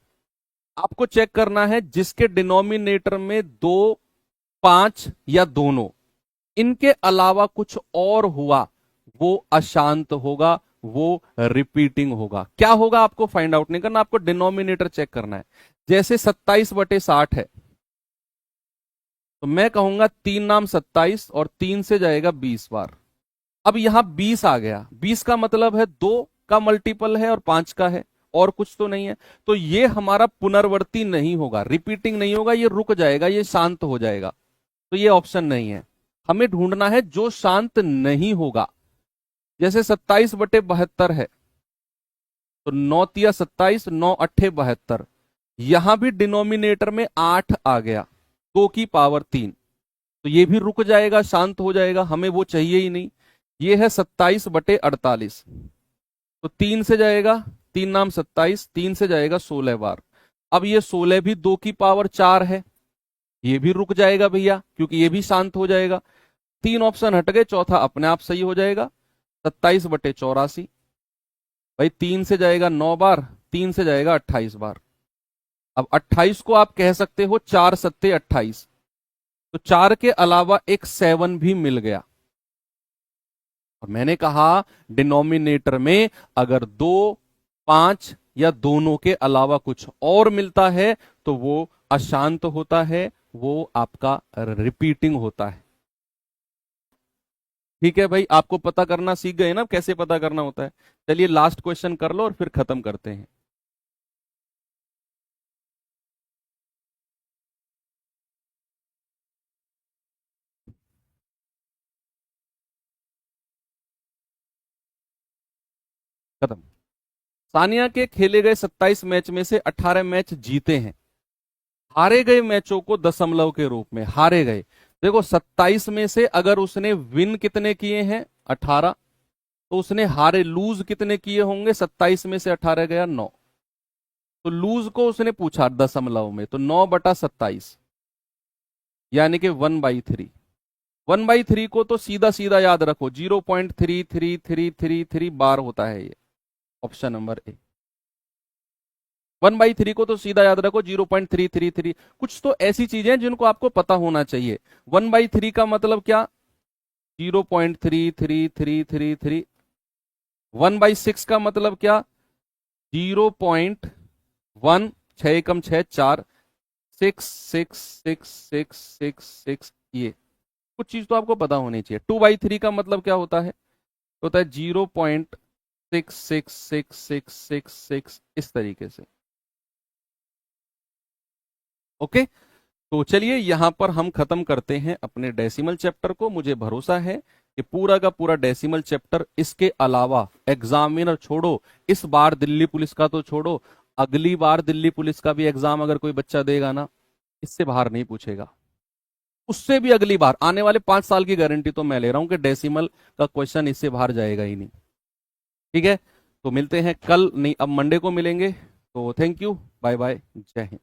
आपको चेक करना है जिसके डिनोमिनेटर में 2 5 या दोनों, इनके अलावा कुछ और हुआ वो अशांत होगा, वो रिपीटिंग होगा। क्या होगा आपको फाइंड आउट नहीं करना, आपको डिनोमिनेटर चेक करना है। जैसे 27/60 है, तो मैं कहूंगा 3 नाम 27 और 3 से जाएगा 20 बार। अब यहां 20 आ गया, 20 का मतलब है 2 का मल्टीपल है और 5 का है, और कुछ तो नहीं है, तो ये हमारा पुनर्वर्ती नहीं होगा, रिपीटिंग नहीं होगा, ये रुक जाएगा, ये शांत हो जाएगा, तो ये ऑप्शन नहीं है। हमें ढूंढना है जो शांत नहीं होगा। जैसे 27/72 है, तो 9 तिया 27, 9 अट्ठे 72। यहां भी डिनोमिनेटर में 8 आ गया, 2 की पावर 3, तो ये भी रुक जाएगा, शांत हो जाएगा, हमें वो चाहिए ही नहीं। ये है 27/48, तो 3 से जाएगा, 3 नाम 27, 3 से जाएगा 16 बार। अब ये 16 भी 2 की पावर 4 है, ये भी रुक जाएगा भैया, क्योंकि ये भी शांत हो जाएगा। 3 ऑप्शन हट गए, चौथा अपने आप सही हो जाएगा, 27/84। भाई 3 से जाएगा 9 बार, 3 से जाएगा 28 बार। अब 28 को आप कह सकते हो 4 सत्ते 28, तो 4 के अलावा एक 7 भी मिल गया। और मैंने कहा डिनोमिनेटर में अगर 2, 5 या दोनों के अलावा कुछ और मिलता है तो वो अशांत होता है, वो आपका रिपीटिंग होता है। ठीक है भाई, आपको पता करना सीख गए ना कैसे पता करना होता है। चलिए लास्ट क्वेश्चन कर लो और फिर खत्म करते हैं। खत्म। सानिया के खेले गए 27 मैच में से 18 मैच जीते हैं, हारे गए मैचों को दशमलव के रूप में हारे गए। देखो 27 में से अगर उसने विन कितने किए हैं 18, तो उसने हारे लूज कितने किए होंगे, 27 में से 18 गया 9, तो लूज को उसने पूछा दशमलव में, तो 9/27 यानी कि 1/3। 1/3 को तो सीधा सीधा याद रखो, 0.3333 बार होता है ये, ऑप्शन नंबर ए। 1/3 को तो सीधा याद रखो 0.333। कुछ तो ऐसी चीजें हैं जिनको आपको पता होना चाहिए। 1/3 का मतलब क्या, 0.3333। 1/6 का मतलब क्या, 0.1, 6 एकम 6 4, 6666666, ये कुछ चीज तो आपको पता होनी चाहिए। 2/3 का मतलब क्या होता है, होता है 0.666666, इस तरीके से। ओके, तो चलिए यहां पर हम खत्म करते हैं अपने डेसिमल चैप्टर को। मुझे भरोसा है कि पूरा का पूरा डेसिमल चैप्टर, इसके अलावा एग्जामिनर छोड़ो, इस बार दिल्ली पुलिस का तो छोड़ो, अगली बार दिल्ली पुलिस का भी एग्जाम अगर कोई बच्चा देगा ना, इससे बाहर नहीं पूछेगा। उससे भी अगली बार, आने वाले 5 साल की गारंटी तो मैं ले रहा हूं कि डेसिमल का क्वेश्चन इससे बाहर जाएगा ही नहीं। ठीक है, तो मिलते हैं कल, नहीं अब मंडे को मिलेंगे। तो थैंक यू, बाय बाय, जय हिंद।